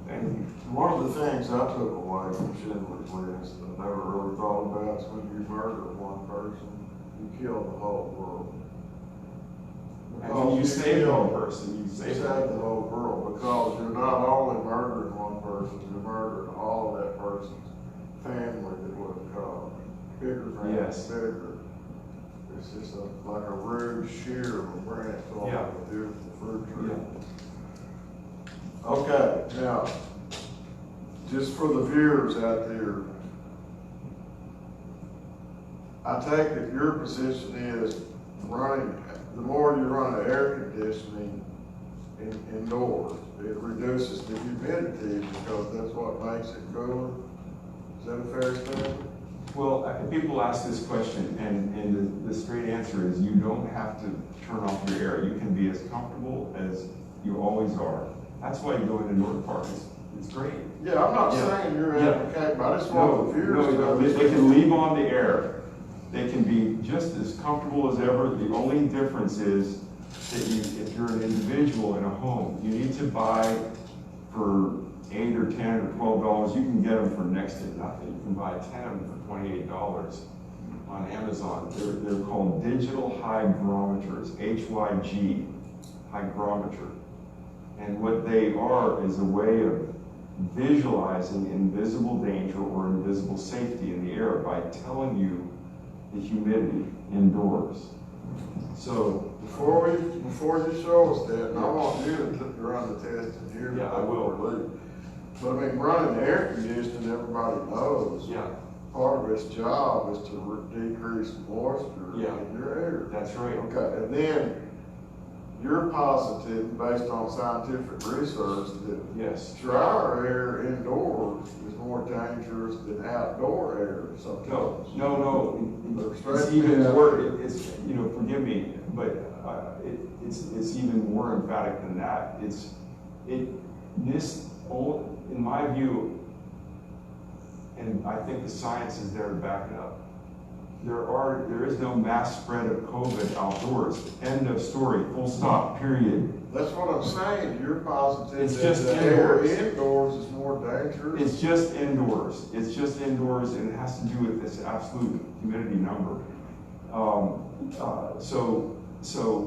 Thank you. One of the things I took away from Schindler's List I never really thought about is when you murder one person, you kill the whole world. And when you save one person, you You save save the whole world, because you're not only murdering one person, you're murdering all of that person's family that would have caused. Bigger family, Yes. bigger. It's just like a rude shear of a branch off Yeah. of a beautiful fruit tree. Yeah. Okay, now, just for the viewers out there, I take it your position is the more you run the air conditioning indoors, it reduces the humidity because that's what makes it cooler. Is that a fair statement? Well, people ask this question, and the straight answer is you don't have to turn off your air. You can be as comfortable as you always are. That's why you go into North Park. It's great. Yeah, I'm not Yeah. saying you're Yeah. advocating, but I just want the viewers to No, they can leave on the air. They can be just as comfortable as ever. The only difference is that if you're an individual in a home, you need to buy for $8 or $10 or $12. You can get them for next to nothing. You can buy 10 of them for $28 on Amazon. They're called digital hygrometers, HYG, hygrometer. And what they are is a way of visualizing invisible danger or invisible safety in the air by telling you the humidity indoors. So Before you show us that, and I want you to run the test in here. Yeah, I will. But I mean, running the air conditioning, everybody knows. yeah, Part of its job is to decrease moisture Yeah. in your air. that's right. Okay, and then you're positive, based on scientific research, that Yes. drier air indoors is more dangerous than outdoor air sometimes. No. They're It's straight even down. more. It's forgive me, but it's even more emphatic than that. In my view, and I think the science is there to back it up. There is no mass spread of COVID outdoors. End of story. Full stop. Period. That's what I'm saying, you're positive It's that just the air indoors. indoors is more dangerous. It's just indoors. It's just indoors, and it has to do with this absolute humidity number. So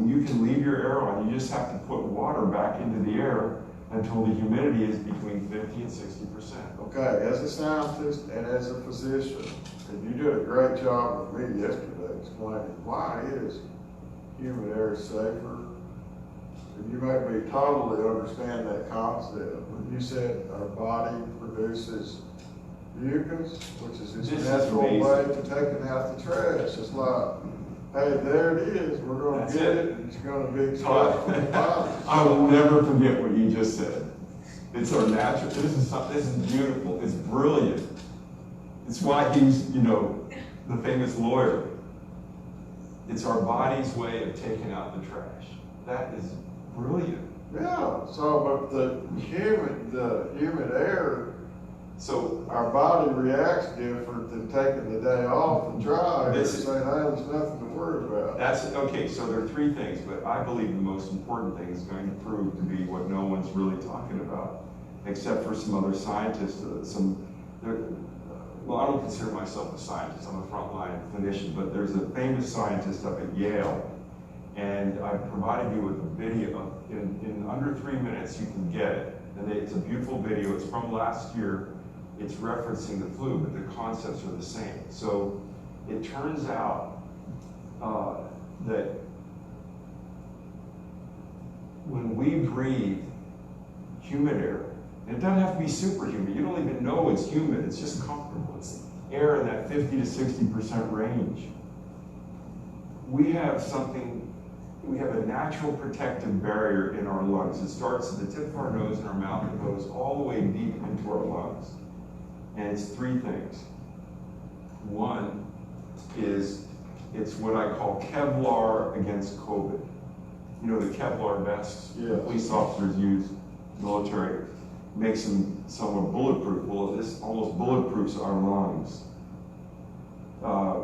you can leave your air on. You just have to put water back into the air until the humidity is between 50 and 60%. Okay, as a scientist and as a physician, and you did a great job with me yesterday explaining why is humid air safer. And you made me totally understand that concept. When you said our body produces mucus, which is its This is natural amazing. way to taking out the trash. It's like, hey, there it is, we're gonna That's get it. it, and it's gonna be Todd, extracted from the body. I will never forget what you just said. It's our natural. This is beautiful. It's brilliant. It's why he's, the famous lawyer. It's our body's way of taking out the trash. That is brilliant. Yeah, so, but the humid air, So our body reacts different than taking the day off and dry and This is- saying, hey, there's nothing to worry about. that's okay. So there are 3 things, but I believe the most important thing is going to prove to be what no one's really talking about, except for some other scientists. Well, I don't consider myself a scientist. I'm a frontline clinician, but there's a famous scientist up at Yale, and I've provided you with a video. In under 3 minutes, you can get it. And it's a beautiful video. It's from last year. It's referencing the flu, but the concepts are the same. So it turns out that when we breathe humid air, and it doesn't have to be super humid. You don't even know it's humid. It's just comfortable. It's air in that 50 to 60% range. we have a natural protective barrier in our lungs. It starts at the tip of our nose and our mouth and goes all the way deep into our lungs. And it's three things. One is, it's what I call Kevlar against COVID. You know, the Kevlar vests police officers use, military, makes them somewhat bulletproof. Well, this almost bulletproofs our lungs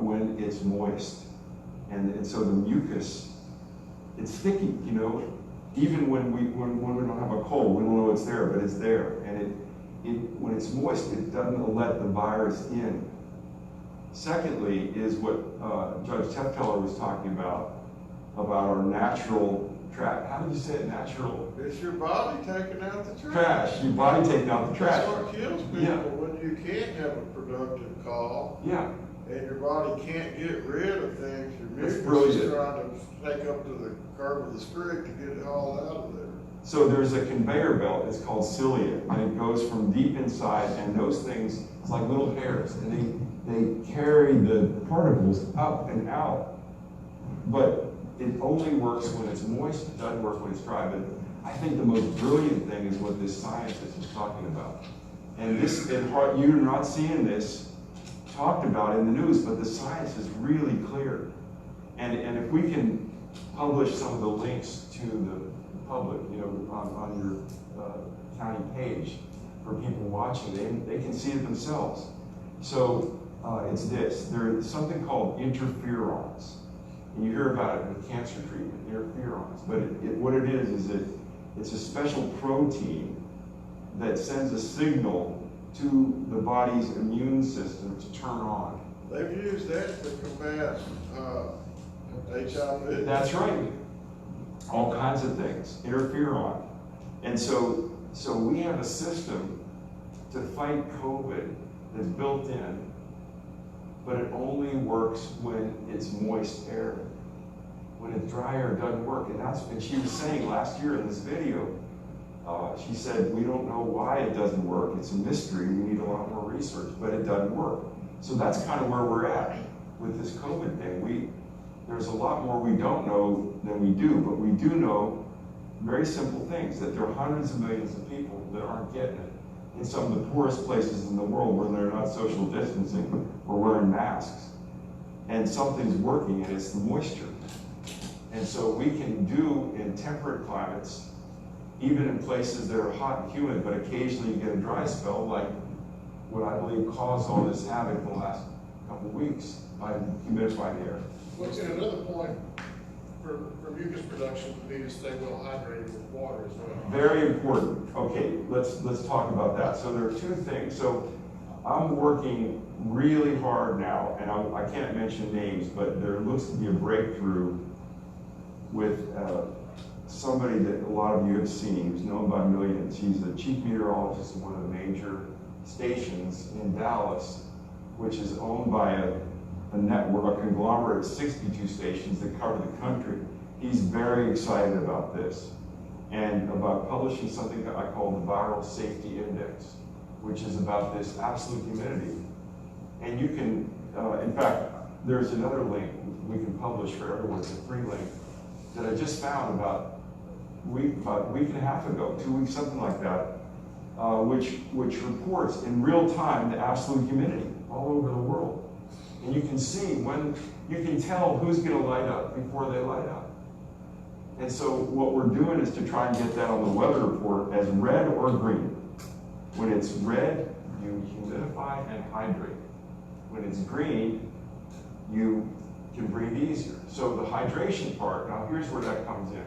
when it's moist. And so the mucus, it's sticky, you know. Even when we don't have a cold, we don't know it's there, but it's there. And when it's moist, it doesn't let the virus in. Secondly is what Judge Tefteller was talking about our natural trash. How do you say it? Natural? It's your body taking out the trash. Trash. Your body taking out the trash. That's what kills people, when you can't have a productive cough. Yeah. And your body can't get rid of things. Your mucus is trying to take up to the curb of the script to get it all out of there. So there's a conveyor belt, it's called cilia, and it goes from deep inside, and those things, it's like little hairs, and they carry the particles up and out. But it only works when it's moist, it doesn't work when it's dry. But I think the most brilliant thing is what this scientist is talking about. And you're not seeing this talked about in the news, but the science is really clear. And if we can publish some of the links to the public, you know, on your county page for people watching, they can see it themselves. So it's this. There's something called interferons. And you hear about it with cancer treatment, interferons. But what it is it's a special protein that sends a signal to the body's immune system to turn on. They've used that to combat HIV. That's right. All kinds of things, interferon. And so we have a system to fight COVID that's built in, but it only works when it's moist air. When it's dry air, it doesn't work. And she was saying last year in this video, she said, we don't know why it doesn't work. It's a mystery. We need a lot more research, but it doesn't work. So that's kind of where we're at with this COVID thing. There's a lot more we don't know than we do, but we do know very simple things, that there are hundreds of millions of people that aren't getting it in some of the poorest places in the world where they're not social distancing or wearing masks. And something's working, and it's the moisture. And so we can do in temperate climates, even in places that are hot and humid, but occasionally you get a dry spell, like what I believe caused all this havoc the last couple of weeks by humidifying the air. Well, and another point for mucus production would be to stay well hydrated with water as well. Very important. Okay, let's talk about that. So there are two things. So I'm working really hard now, and I can't mention names, but there looks to be a breakthrough with somebody that a lot of you have seen, who's known by millions. He's the chief meteorologist of one of the major stations in Dallas, which is owned by a network, a conglomerate of 62 stations that cover the country. He's very excited about this and about publishing something that I call the Viral Safety Index, which is about this absolute humidity. And you can, in fact, there's another link we can publish for everyone. It's a free link that I just found about a week and a half ago, 2 weeks, something like that, which reports in real time the absolute humidity all over the world. And you can see you can tell who's going to light up before they light up. And so what we're doing is to try and get that on the weather report as red or green. When it's red, you humidify and hydrate. When it's green, you can breathe easier. So the hydration part, now here's where that comes in.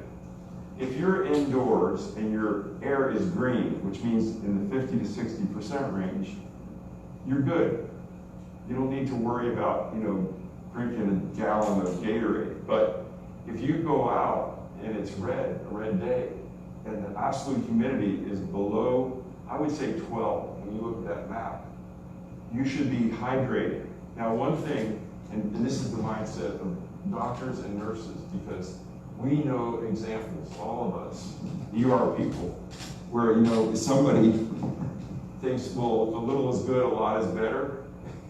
If you're indoors and your air is green, which means in the 50 to 60% range, you're good. You don't need to worry about, drinking a gallon of Gatorade. But if you go out and it's red, a red day, and the absolute humidity is below, I would say 12, when you look at that map, you should be hydrated. Now, one thing, and this is the mindset of doctors and nurses, because we know examples, all of us, ER people, where, somebody thinks, well, a little is good, a lot is better.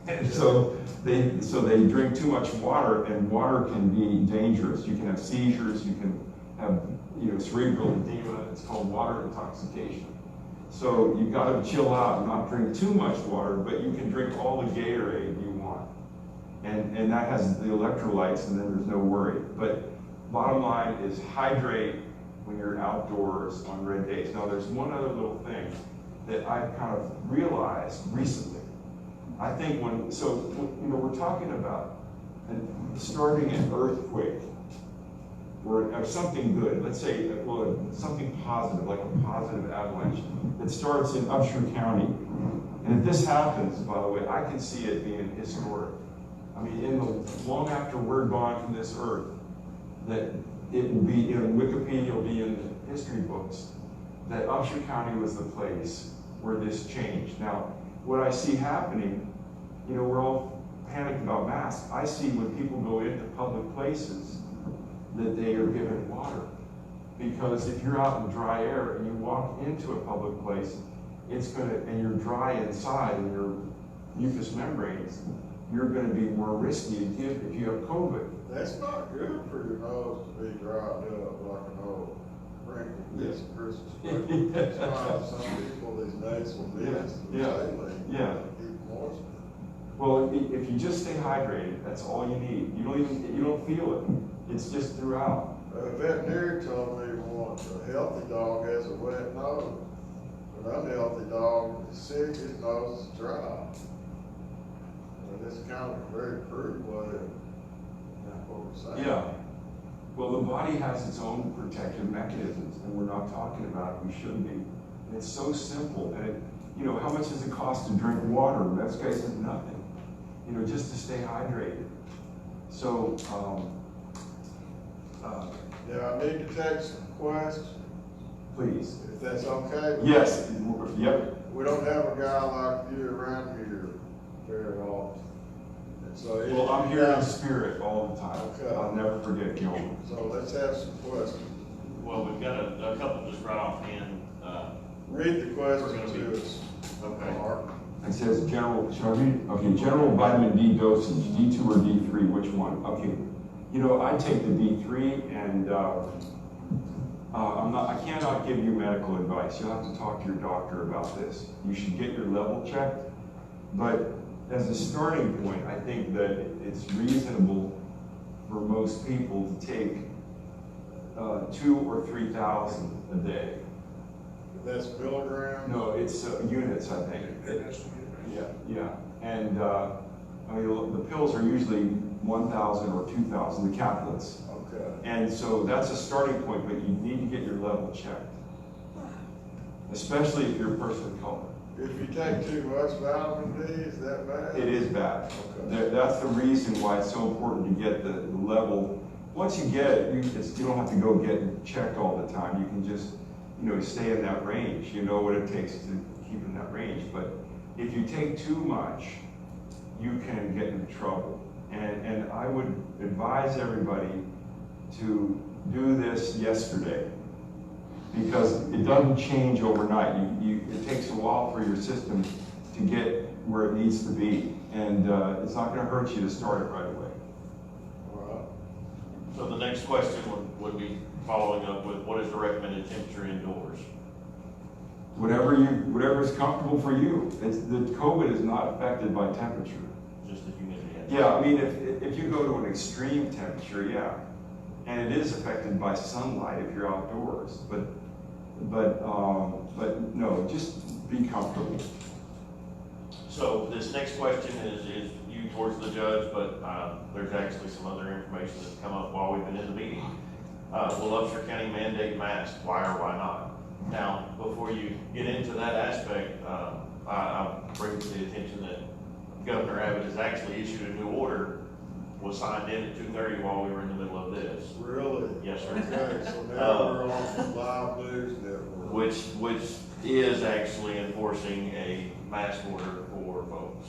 And so they drink too much water, and water can be dangerous. You can have seizures, you can have, cerebral edema. It's called water intoxication. So you've got to chill out and not drink too much water, but you can drink all the Gatorade you want. And that has the electrolytes, and then there's no worry. But bottom line is hydrate when you're outdoors on red days. Now there's one other little thing that I've kind of realized recently. I think we're talking about starting an earthquake or something good, let's say, something positive, like a positive avalanche that starts in Upshur County. And if this happens, by the way, I can see it being historic. I mean, long after we're gone from this earth, that it will be in Wikipedia, will be in the history books, that Upshur County was the place where this changed. Now, what I see happening, we're all panicked about masks. I see when people go into public places that they are given water. Because if you're out in dry air and you walk into a public place, and you're dry inside and your mucous membranes, you're gonna be more risky to give if you have COVID. That's not good for your nose to be dried up like an old wrinkled piece of Christmas tree. That's why some people, these nasal mist, keep moist. Well, if you just stay hydrated, that's all you need. You don't feel it. It's just throughout. A veterinarian told me once a healthy dog has a wet nose. An unhealthy dog is sick, his nose is dry. And this is kind of a very crude way of what we're saying. Yeah. Well, the body has its own protective mechanisms, and we're not talking about it. We shouldn't be. And it's so simple. And how much does it cost to drink water? Most cases, nothing. Just to stay hydrated. So, I need to take some questions, please. if that's okay. Yes. Yep. We don't have a guy like you around here very often. And so Well, I'm here in spirit all the time. Okay. I'll never forget Gilman. So let's have some questions. Well, we've got a couple just right offhand. Read the questions to us. Okay. Mark. It says general, should I read? Okay, general vitamin D dosage, D2 or D3, which one? Okay. I take the D3 and I cannot give you medical advice. You'll have to talk to your doctor about this. You should get your level checked. But as a starting point, I think that it's reasonable for most people to take 2,000 or 3,000 a day. That's milligrams? No, it's units, I think. Yeah. And the pills are usually 1,000 or 2,000, the caplets. Okay. And so that's a starting point, but you need to get your level checked, especially if you're a person of color. If you take too much vitamin D, is that bad? It is bad. Okay. That's the reason why it's so important to get the level. Once you get it, you don't have to go get checked all the time. You can just, stay in that range. You know what it takes to keep in that range. But if you take too much, you can get into trouble. And I would advise everybody to do this yesterday, because it doesn't change overnight. It takes a while for your system to get where it needs to be, and it's not going to hurt you to start it right away. All right. So the next question would be following up with, what is the recommended temperature indoors? Whatever is comfortable for you. The COVID is not affected by temperature. Just the humidity. Yeah, I mean, if you go to an extreme temperature, yeah, and it is affected by sunlight if you're outdoors, but no, just be comfortable. So this next question is you towards the judge, but there's actually some other information that's come up while we've been in the meeting. Will Upshur County mandate masks? Why or why not? Now, before you get into that aspect, I bring to the attention that Governor Abbott has actually issued a new order, was signed in at 2:30 while we were in the middle of this. Really? Yes, sir. Okay, so now we're on the live news network. Which is actually enforcing a mask order for folks.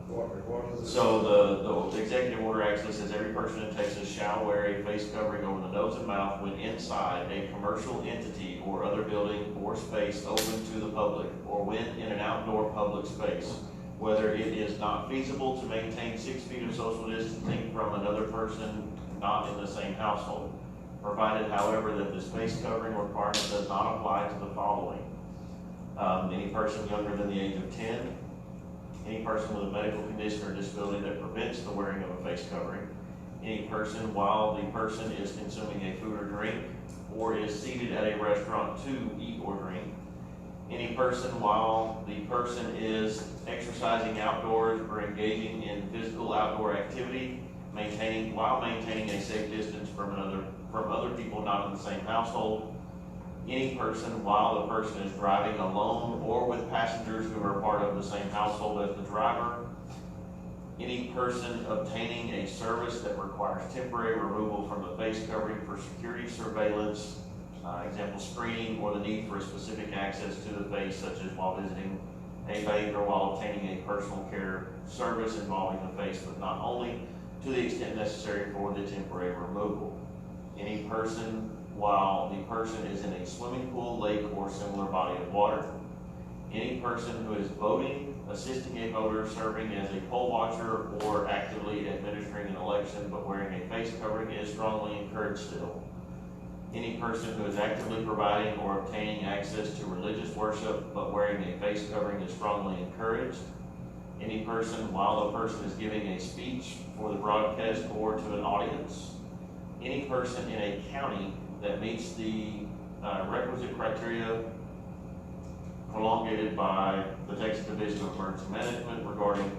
What is it? So the executive order actually says every person in Texas shall wear a face covering over the nose and mouth when inside a commercial entity or other building or space open to the public, or when in an outdoor public space. whether it is not feasible to maintain 6 feet of social distancing from another person not in the same household, provided, however, that this face covering requirement does not apply to the following. Any person younger than the age of 10, any person with a medical condition or disability that prevents the wearing of a face covering, any person while the person is consuming a food or drink, or is seated at a restaurant to eat or drink, any person while the person is exercising outdoors or engaging in physical outdoor activity, while maintaining a safe distance from other people not in the same household, any person while the person is driving alone or with passengers who are part of the same household as the driver, any person obtaining a service that requires temporary removal from the face covering for security surveillance, example screening, or the need for a specific access to the face, such as while visiting a bank or while obtaining a personal care service involving the face, but not only to the extent necessary for the temporary removal. Any person while the person is in a swimming pool, lake, or similar body of water. Any person who is voting, assisting a voter, serving as a poll watcher, or actively administering an election but wearing a face covering is strongly encouraged still. Any person who is actively providing or obtaining access to religious worship but wearing a face covering is strongly encouraged. Any person while the person is giving a speech for the broadcast or to an audience. Any person in a county that meets the requisite criteria promulgated by the Texas Division of Emergency Management regarding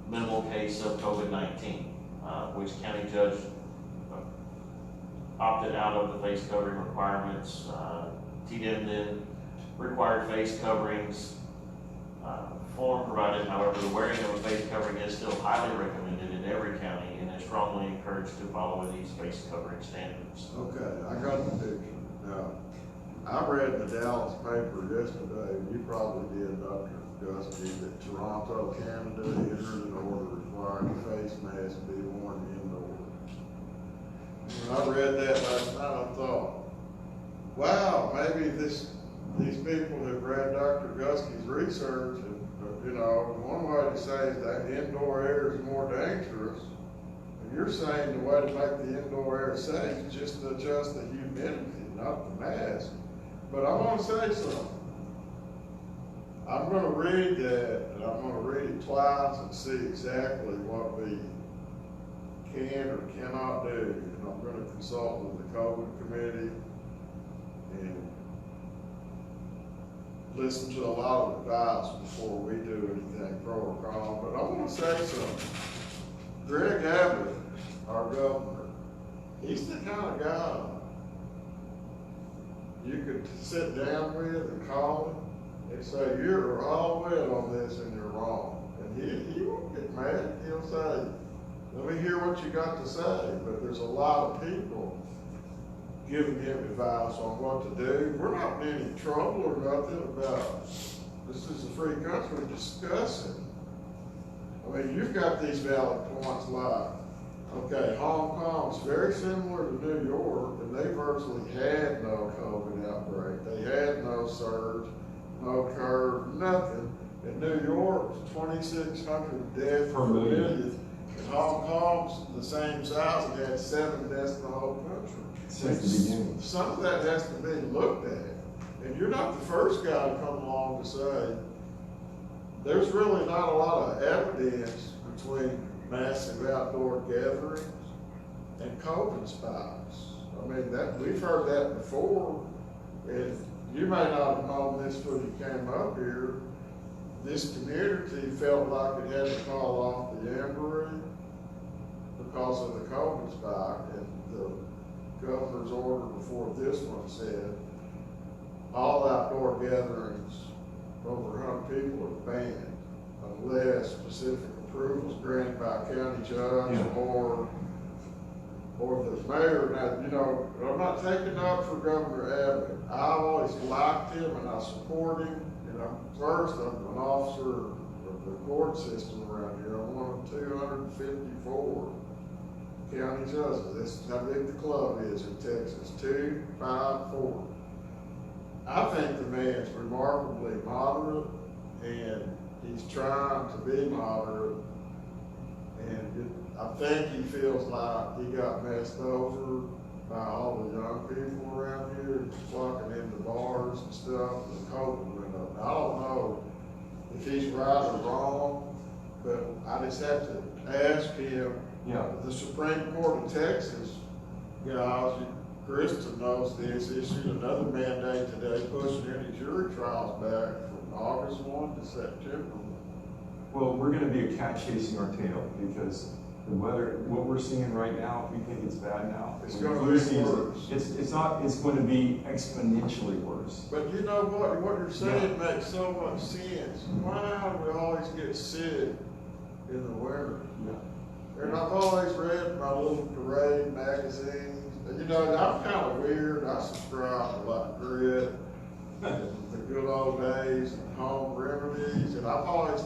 minimal case of COVID-19, which county judge opted out of the face covering requirements. TDM then required face coverings. Form provided, however, the wearing of a face covering is still highly recommended in every county and is strongly encouraged to follow these face covering standards. Okay, I got the picture. Now, I read in the Dallas paper yesterday, you probably did, Dr. Gusky, that Toronto, Canada entered an order requiring a face mask be worn indoors. When I read that last night, I thought, wow, maybe these people have read Dr. Gusky's research, and one way to say is that indoor air is more dangerous. And you're saying the way to make the indoor air safe is just to adjust the humidity, not the mask. But I want to say something. I'm going to read that, and I'm going to read it twice and see exactly what we can or cannot do. And I'm going to consult with the COVID committee and listen to a lot of advice before we do anything pro or con. But I want to say something. Greg Abbott, our governor, he's the kind of guy you could sit down with and call him and say, you're all in on this and you're wrong. And he won't get mad. He'll say, let me hear what you got to say. But there's a lot of people giving him advice on what to do. We're not in any trouble or nothing about, this is a free country discussing. I mean, you've got these valid points like, okay, Hong Kong's very similar to New York, and they virtually had no COVID outbreak. They had no surge, no curve, nothing. In New York, 2,600 deaths per million. And Hong Kong's the same size and had 7 deaths in the whole country. Since the beginning. Some of that has to be looked at. And you're not the first guy to come along to say, there's really not a lot of evidence between massive outdoor gatherings and COVID spikes. I mean, we've heard that before. And you may not have known this when you came up here. This community felt like it had to call off the Jamboree because of the COVID spike, and the governor's order before this one said all outdoor gatherings over 100 people are banned unless specific approval is granted by a county judge or the mayor. Now, I'm not taking up for Governor Abbott. I've always liked him and I support him. And I'm an officer of the court system around here. I'm one of 254 county judges. This is how big the club is in Texas, 254. I think the man's remarkably moderate, and he's trying to be moderate. And I think he feels like he got messed over by all the young people around here flocking into bars and stuff, and COVID went up. I don't know if he's right or wrong, but I just have to ask him. Yeah. The Supreme Court of Texas, guys, Kristen knows this, issued another mandate today pushing any jury trials back from August 1 to September 1. Well, we're gonna be a cat chasing our tail because the weather, what we're seeing right now, we think it's bad now. It's gonna Flu be season, worse. It's not, it's gonna be exponentially worse. But you know what you're saying makes so much sense. Why do we always get sick in the winter? Yeah. And I've always read my little parade magazines. You know, I'm kind of weird. I subscribe to like Grit, and the good old days, and home remedies. And I've always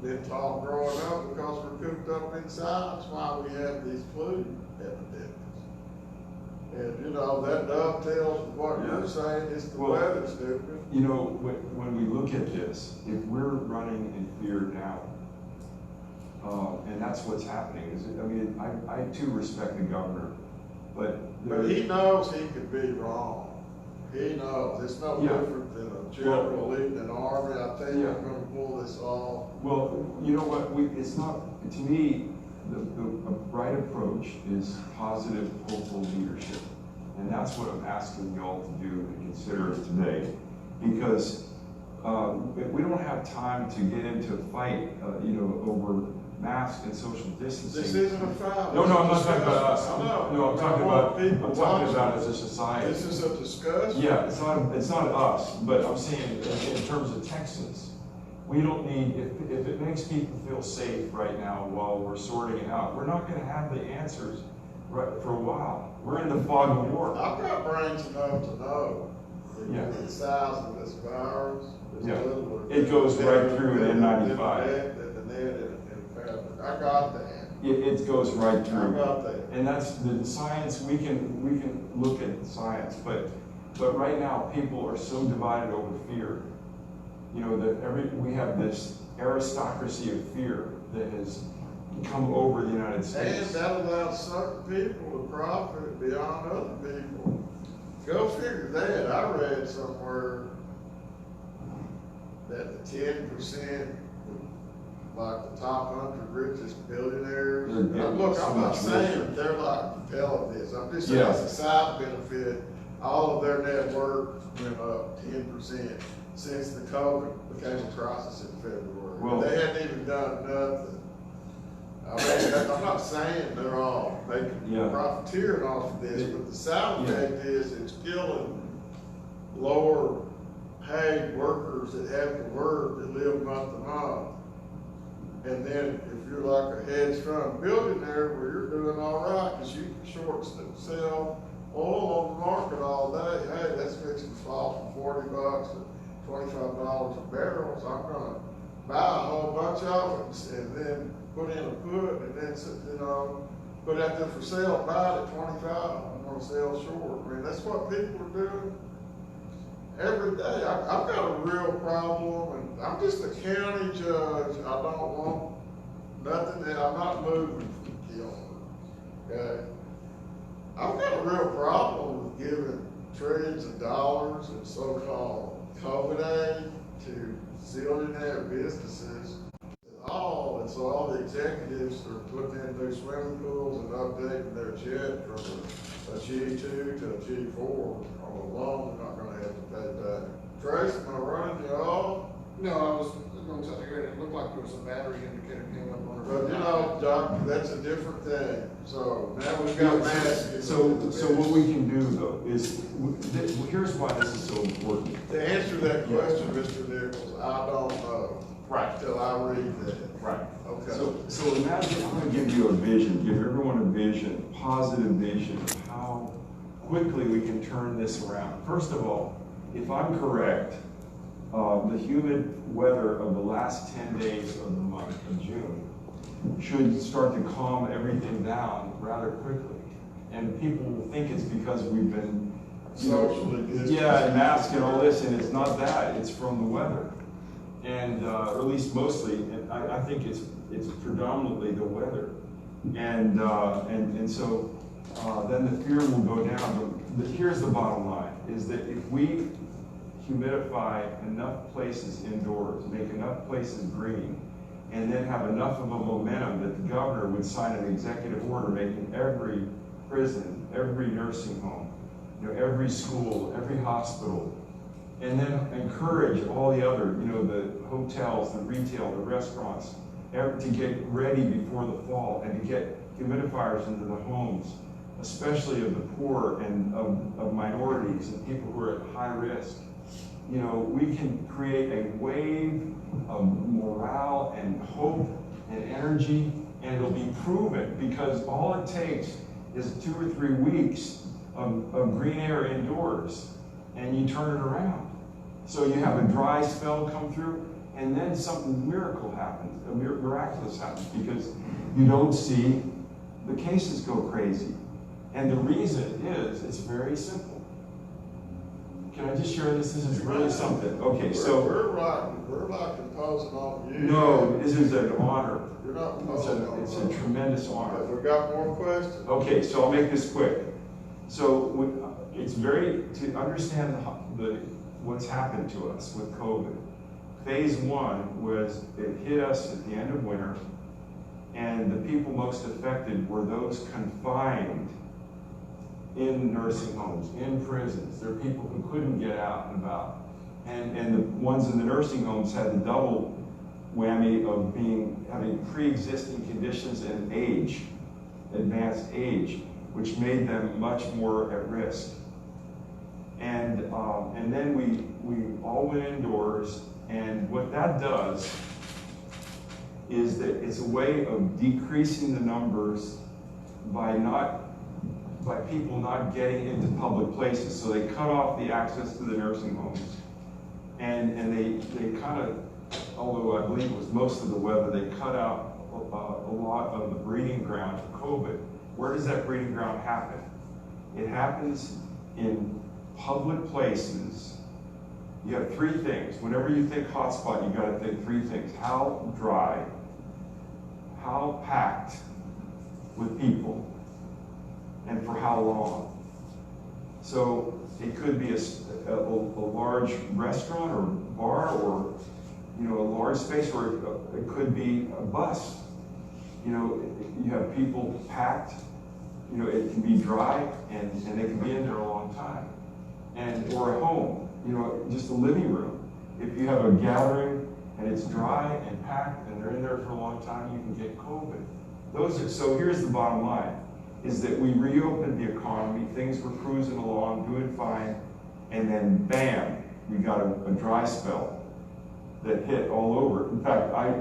been taught growing up because we're cooped up inside. That's why we have these flu epidemics. And you know, that dovetails with what you're saying. It's the weather, stupid. You know, when we look at this, if we're running in fear now, and that's what's happening. I mean, I too respect the governor, but he knows he could be wrong. He knows. It's no different than a general leading an army. I think we're going to pull this off. Well, you know what? It's not, to me, the right approach is positive, hopeful leadership. And that's what I'm asking y'all to do and consider today. Because we don't have time to get into a fight, over masks and social distancing. This isn't a fight. No, I'm not talking about us. No, I'm talking about as a society. This is a discussion. Yeah, it's not us, but I'm saying in terms of Texas, we don't need, if it makes people feel safe right now while we're sorting it out, we're not gonna have the answers for a while. We're in the fog of war. I've got brains enough to know that the size of this virus is little. It goes right through an N95. I got that. It goes right through. I got that. And that's the science. We can look at the science, but right now people are so divided over fear. You know that we have this aristocracy of fear that has come over the United States. And that allows certain people to profit beyond other people. Go figure that. I read somewhere that the 10%, like the top 100 richest billionaires. Look, I'm not saying that they're like telling this. I'm just saying as a side benefit, all of their net worth went up 10% since the COVID became a crisis in February. Well, they hadn't even done nothing. I mean, I'm not saying they're all making profiteering off of this, but the side effect is it's killing lower paid workers that have to work that live month to month. And then if you're like a hedge fund billionaire where you're doing all right because you can short sell oil on the market all day, hey, that's fixing to fall from $40 to $25 a barrel, so I'm going to buy a whole bunch of it and then put in a put and then, put out there for sale, buy it at 25, I'm going to sell short. I mean, that's what people are doing every day. I've got a real problem, and I'm just a county judge. I don't want nothing, and I'm not moving from Gilmer, okay? I've got a real problem with giving trillions of dollars in so-called COVID aid to zillionaire businesses and so all the executives are putting in new swimming pools and updating their jet from a G2 to a G4 on a loan they're not going to have to pay back. Trace, am I running you off? No, I was going to tell you, it looked like there was a battery indicator came up on her. But you know, Doc, that's a different thing. So now we've got masks. So what we can do though is, here's why this is so important. To answer that question, Mr. Nichols, I don't know. Right. Till I read that. Right. Okay. So imagine, I'm gonna give you a vision, give everyone a vision, positive vision of how quickly we can turn this around. First of all, if I'm correct, the humid weather of the last 10 days of the month of June should start to calm everything down rather quickly. And people will think it's because we've been socially distanced. and masks and all this, and it's not that, it's from the weather. and or at least mostly, and I think it's predominantly the weather, and so then the fear will go down. But here's the bottom line: is that if we humidify enough places indoors, make enough places green, and then have enough of a momentum that the governor would sign an executive order making every prison, every nursing home, every school, every hospital, and then encourage all the other, the hotels, the retail, the restaurants, to get ready before the fall and to get humidifiers into the homes, especially of the poor and of minorities and people who are at high risk. We can create a wave of morale and hope and energy, and it'll be proven, because all it takes is 2 or 3 weeks of green air indoors, and you turn it around. So you have a dry spell come through, and then something miraculous happens, because you don't see the cases go crazy. And the reason is, it's very simple. Can I just share this? This is really something. Okay, so we're like imposing on you. No, this is an honor. You're not imposing on It's us. a tremendous honor. Have we got more questions? Okay, so I'll make this quick. So it's to understand what's happened to us with COVID. Phase 1 was, it hit us at the end of winter, and the people most affected were those confined in nursing homes, in prisons. There are people who couldn't get out and about. And the ones in the nursing homes had the double whammy of having pre-existing conditions and age, advanced age, which made them much more at risk. And then we all went indoors, and what that does is that it's a way of decreasing the numbers by people not getting into public places. So they cut off the access to the nursing homes. And they kind of, although I believe it was most of the weather, they cut out a lot of the breeding ground for COVID. Where does that breeding ground happen? It happens in public places. You have 3 things. Whenever you think hotspot, you got to think 3 things. How dry, how packed with people, and for how long. So it could be a large restaurant or bar, or a large space, or it could be a bus. You have people packed. It can be dry, and they can be in there a long time. Or a home, just a living room. If you have a gathering and it's dry and packed and they're in there for a long time, you can get COVID. So here's the bottom line, is that we reopened the economy, things were cruising along, doing fine, and then bam, we got a dry spell that hit all over. In fact, I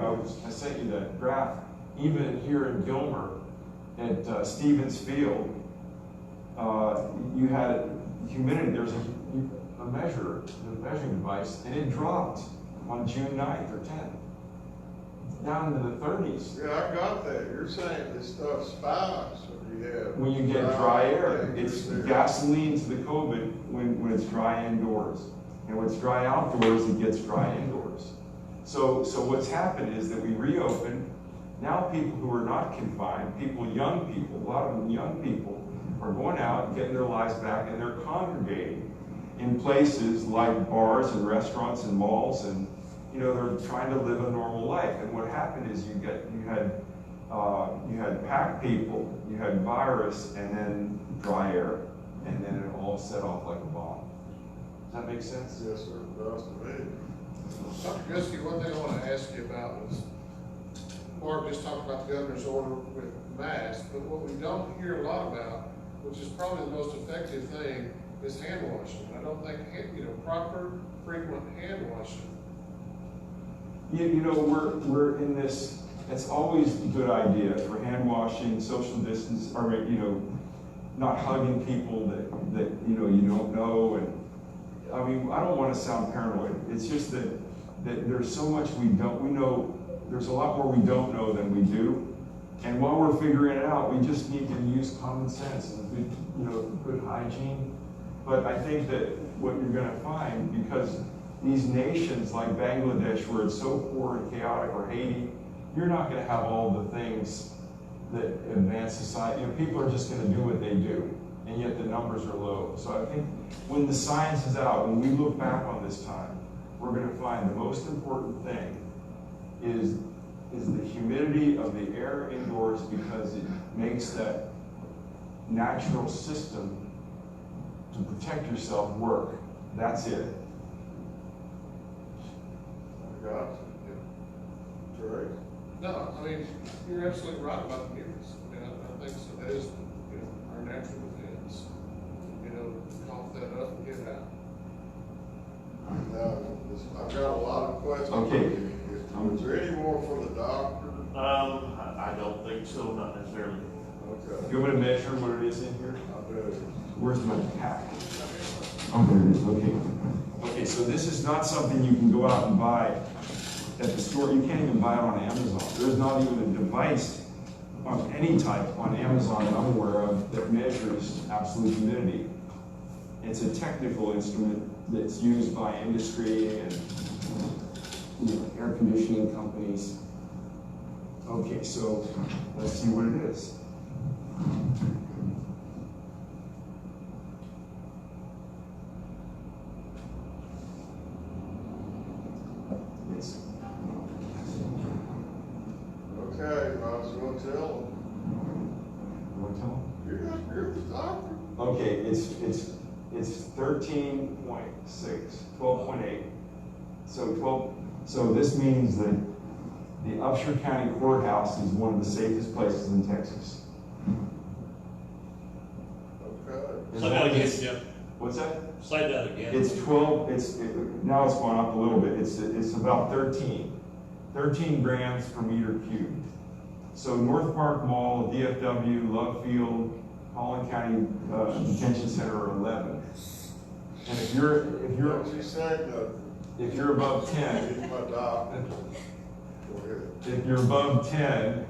sent you that graph. Even here in Gilmer, at Stevens Field, you had humidity. There's a measuring device, and it dropped on June 9th or 10th, down into the 30s. Yeah, I got that. You're saying this stuff spikes when you get dry air. It's gasoline to the COVID when it's dry indoors. And when it's dry outdoors, it gets dry indoors. So what's happened is that we reopened. Now people who are not confined, young people, a lot of them young people, are going out and getting their lives back, and they're congregating in places like bars and restaurants and malls, and they're trying to live a normal life. And what happened is you had packed people, you had virus, and then dry air, and then it all set off like a bomb. Does that make sense? Yes, sir. It does to me. Dr. Gusky, one thing I want to ask you about was, Mark just talked about the governor's order with masks, but what we don't hear a lot about, which is probably the most effective thing, is hand washing. I don't think, proper, frequent hand washing. We're in this, it's always a good idea for hand washing, social distance, or, not hugging people that you don't know. And I mean, I don't want to sound paranoid. It's just that there's so much we know, there's a lot more we don't know than we do. And while we're figuring it out, we just need to use common sense and good hygiene. But I think that what you're going to find, because these nations like Bangladesh, where it's so poor and chaotic, or Haiti, you're not going to have all the things that advanced society, people are just going to do what they do, and yet the numbers are low. So I think when the science is out, when we look back on this time, we're going to find the most important thing is the humidity of the air indoors, because it makes that natural system to protect yourself work. That's it. I got you. Trey? No, I mean, you're absolutely right about the mucus. I mean, I think so. That is, our natural defense. Cough that up and get it out. Now, I've got a lot of questions. Okay. Is there any more for the doctor? I don't think so, not necessarily. Okay. You want me to measure what it is in here? I do. Where's my pack? Oh, there it is, okay. Okay, so this is not something you can go out and buy at the store. You can't even buy it on Amazon. There's not even a device of any type on Amazon that I'm aware of that measures absolute humidity. It's a technical instrument that's used by industry and air conditioning companies. Okay, so let's see what it is. Okay, might as well tell them. You want to tell them? You're the doctor. Okay, it's 13.6, 12.8. So this means that the Upshur County Courthouse is one of the safest places in Texas. Okay. Say that again, Jim. What's that? Say that again. It's 12, now it's gone up a little bit. It's about 13 grams per meter cubed. So North Park Mall, DFW, Love Field, Holland County Detention Center are 11. And if you're Don't you say nothing. if you're above 10, He's my doctor. Go ahead. if you're above 10,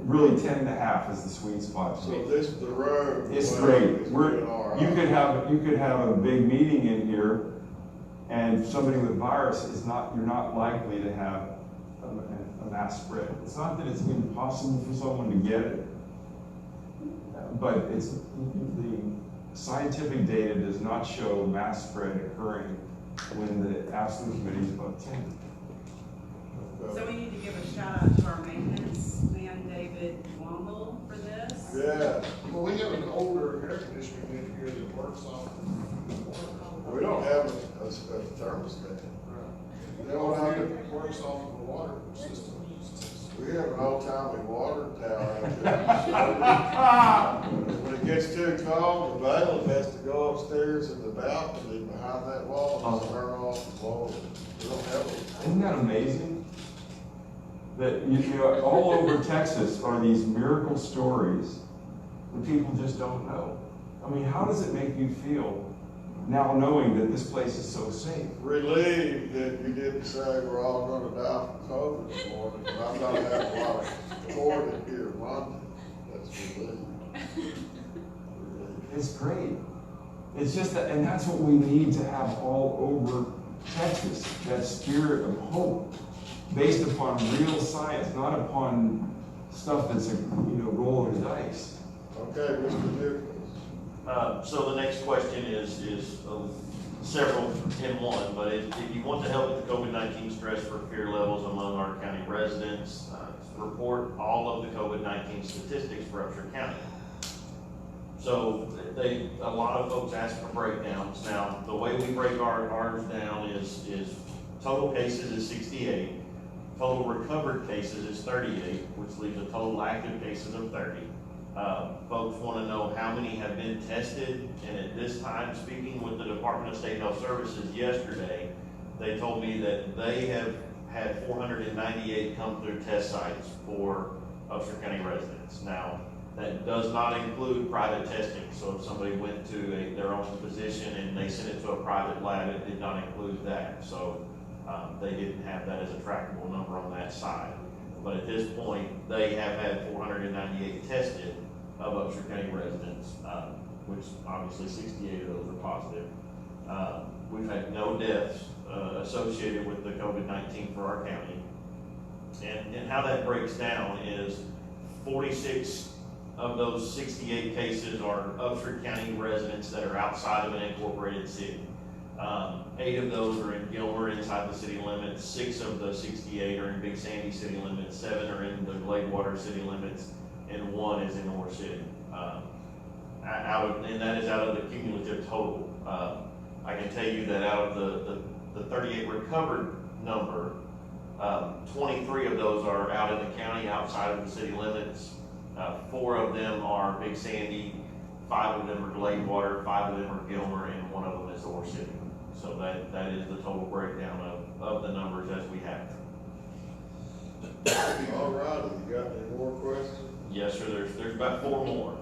really 10 and a half is the sweet spot. So this is the road. It's well, great. it's doing all right. You could have a big meeting in here, and somebody with virus you're not likely to have a mass spread. It's not that it's impossible for someone to get it, but the scientific data does not show mass spread occurring when the absolute humidity is above 10. So we need to give a shout out to our maintenance man, David Womble, for this. Yeah, Well, we have an older air conditioning unit here that works off the water. we don't have a thermostat. They all have it works off of the water system. We have an old-timey water tower out there. When it gets too cold, the bailiff has to go upstairs in the balcony behind that wall and turn off the blower. We don't have a. Isn't that amazing? That all over Texas are these miracle stories that people just don't know. I mean, how does it make you feel now knowing that this place is so safe? Relieved that you didn't say we're all gonna die from COVID this morning, but I'm not having a lot of recording here in London. That's relieved. It's great. It's just that, and that's what we need to have all over Texas, that spirit of hope, based upon real science, not upon stuff that's rolling the dice. Okay, Mr. Nichols. So the next question is several in one, but if you want to help with the COVID-19 stress for fear levels among our county residents, report all of the COVID-19 statistics for Upshur County. So a lot of folks ask for breakdowns. Now, the way we break ours down is total cases is 68, total recovered cases is 38, which leaves a total active cases of 30. Folks want to know how many have been tested, and at this time, speaking with the Department of State Health Services yesterday, they told me that they have had 498 come through test sites for Upshur County residents. Now, that does not include private testing, so if somebody went to their own physician and they sent it to a private lab, it did not include that. So they didn't have that as a trackable number on that side. But at this point, they have had 498 tested of Upshur County residents, which obviously 68 of those are positive. We've had no deaths associated with the COVID-19 for our county. And how that breaks down is 46 of those 68 cases are Upshur County residents that are outside of an incorporated city. 8 of those are in Gilmer inside the city limits, 6 of the 68 are in Big Sandy city limits, 7 are in the Gladewater city limits, and 1 is in Ore City. And that is out of the cumulative total. I can tell you that out of the 38 recovered number, 23 of those are out in the county outside of the city limits. 4 of them are Big Sandy, 5 of them are Gladewater, 5 of them are Gilmer, and 1 of them is Ore City. So that is the total breakdown of the numbers as we have them. All right, you got any more questions? Yes, sir, there's about 4 more.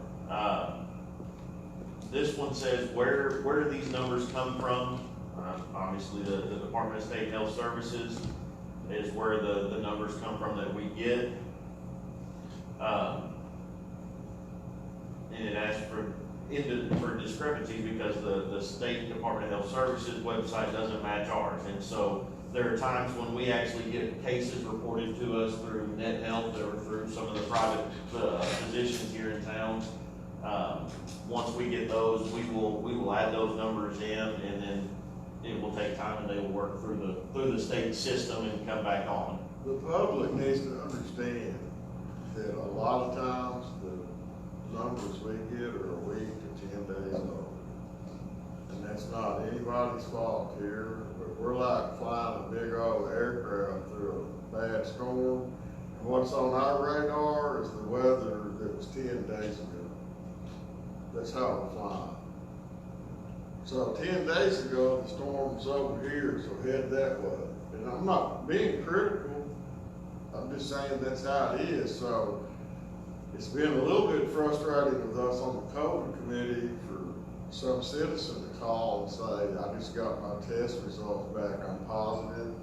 This one says, where do these numbers come from? Obviously, the Department of State Health Services is where the numbers come from that we get. And it asks for discrepancies because the State Department of Health Services website doesn't match ours. And so there are times when we actually get cases reported to us through Net Health or through some of the private physicians here in town. Once we get those, we will add those numbers in, and then it will take time, and they will work through the state system and come back on. The public needs to understand that a lot of times the numbers we get are a week to 10 days old. And that's not anybody's fault here, but we're like flying a big old aircraft through a bad storm. And what's on our radar is the weather that was 10 days ago. That's how we're flying. So 10 days ago, the storm was over here, so head that way. And I'm not being critical, I'm just saying that's how it is. So it's been a little bit frustrating with us on the COVID committee for some citizen to call and say, I just got my test results back, I'm positive.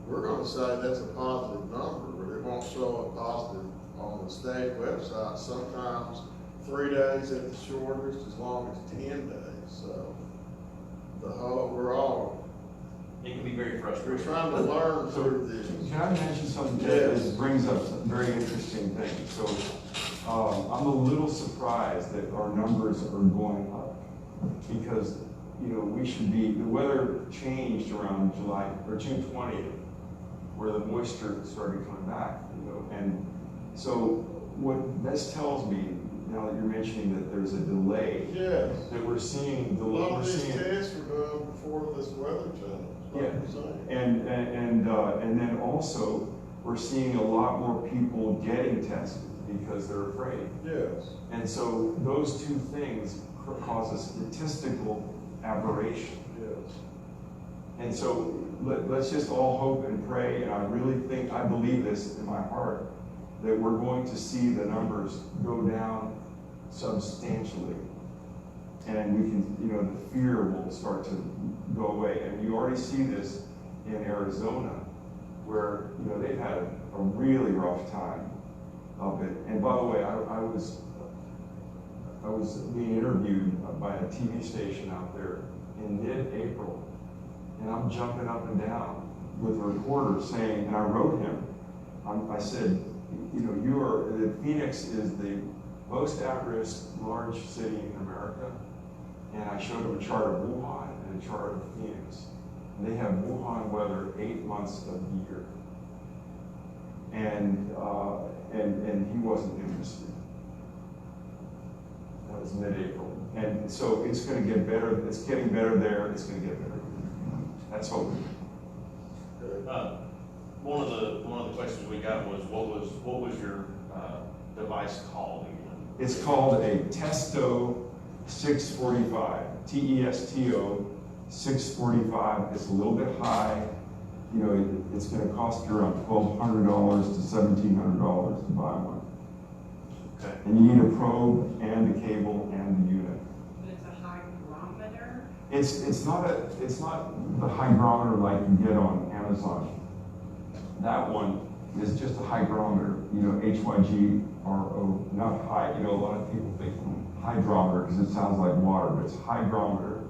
We're gonna say that's a positive number, but it won't show a positive on the state website. Sometimes 3 days at the shortest, as long as 10 days. So we're all, It can be very we're frustrating. trying to learn through this. Can I mention something Yes. that brings up some very interesting things? So, I'm a little surprised that our numbers are going up because, we should be, the weather changed around June 20th, where the moisture started coming back, and so what this tells me, now that you're mentioning that there's a delay, Yes. that we're seeing, A lot of these tests were done before this weather change, like Yeah. you're saying. and then also, we're seeing a lot more people getting tested because they're afraid. Yes. And so those two things cause a statistical aberration. Yes. And so let's just all hope and pray, and I believe this in my heart, that we're going to see the numbers go down substantially. And we can, the fear will start to go away. And you already see this in Arizona, where, they've had a really rough time of it. And by the way, I was being interviewed by a TV station out there in mid-April, and I'm jumping up and down with a reporter saying, and I wrote him, I said, Phoenix is the most at-risk large city in America, and I showed him a chart of Wuhan and a chart of Phoenix. And they have Wuhan weather 8 months of the year. And he wasn't interested. That was mid-April. And so it's going to get better. It's getting better there. It's going to get better. That's hope. One of the questions we got was what was your device called again? It's called a Testo 645. Testo 645. It's a little bit high. It's going to cost you around $1,200 to $1,700 to buy one. Okay. And you need a probe and a cable and the unit. It's a hygrometer. It's not the hygrometer like you get on Amazon. That one is just a hygrometer, HYGRO, not high. A lot of people think hydrometer because it sounds like water, but it's hygrometer.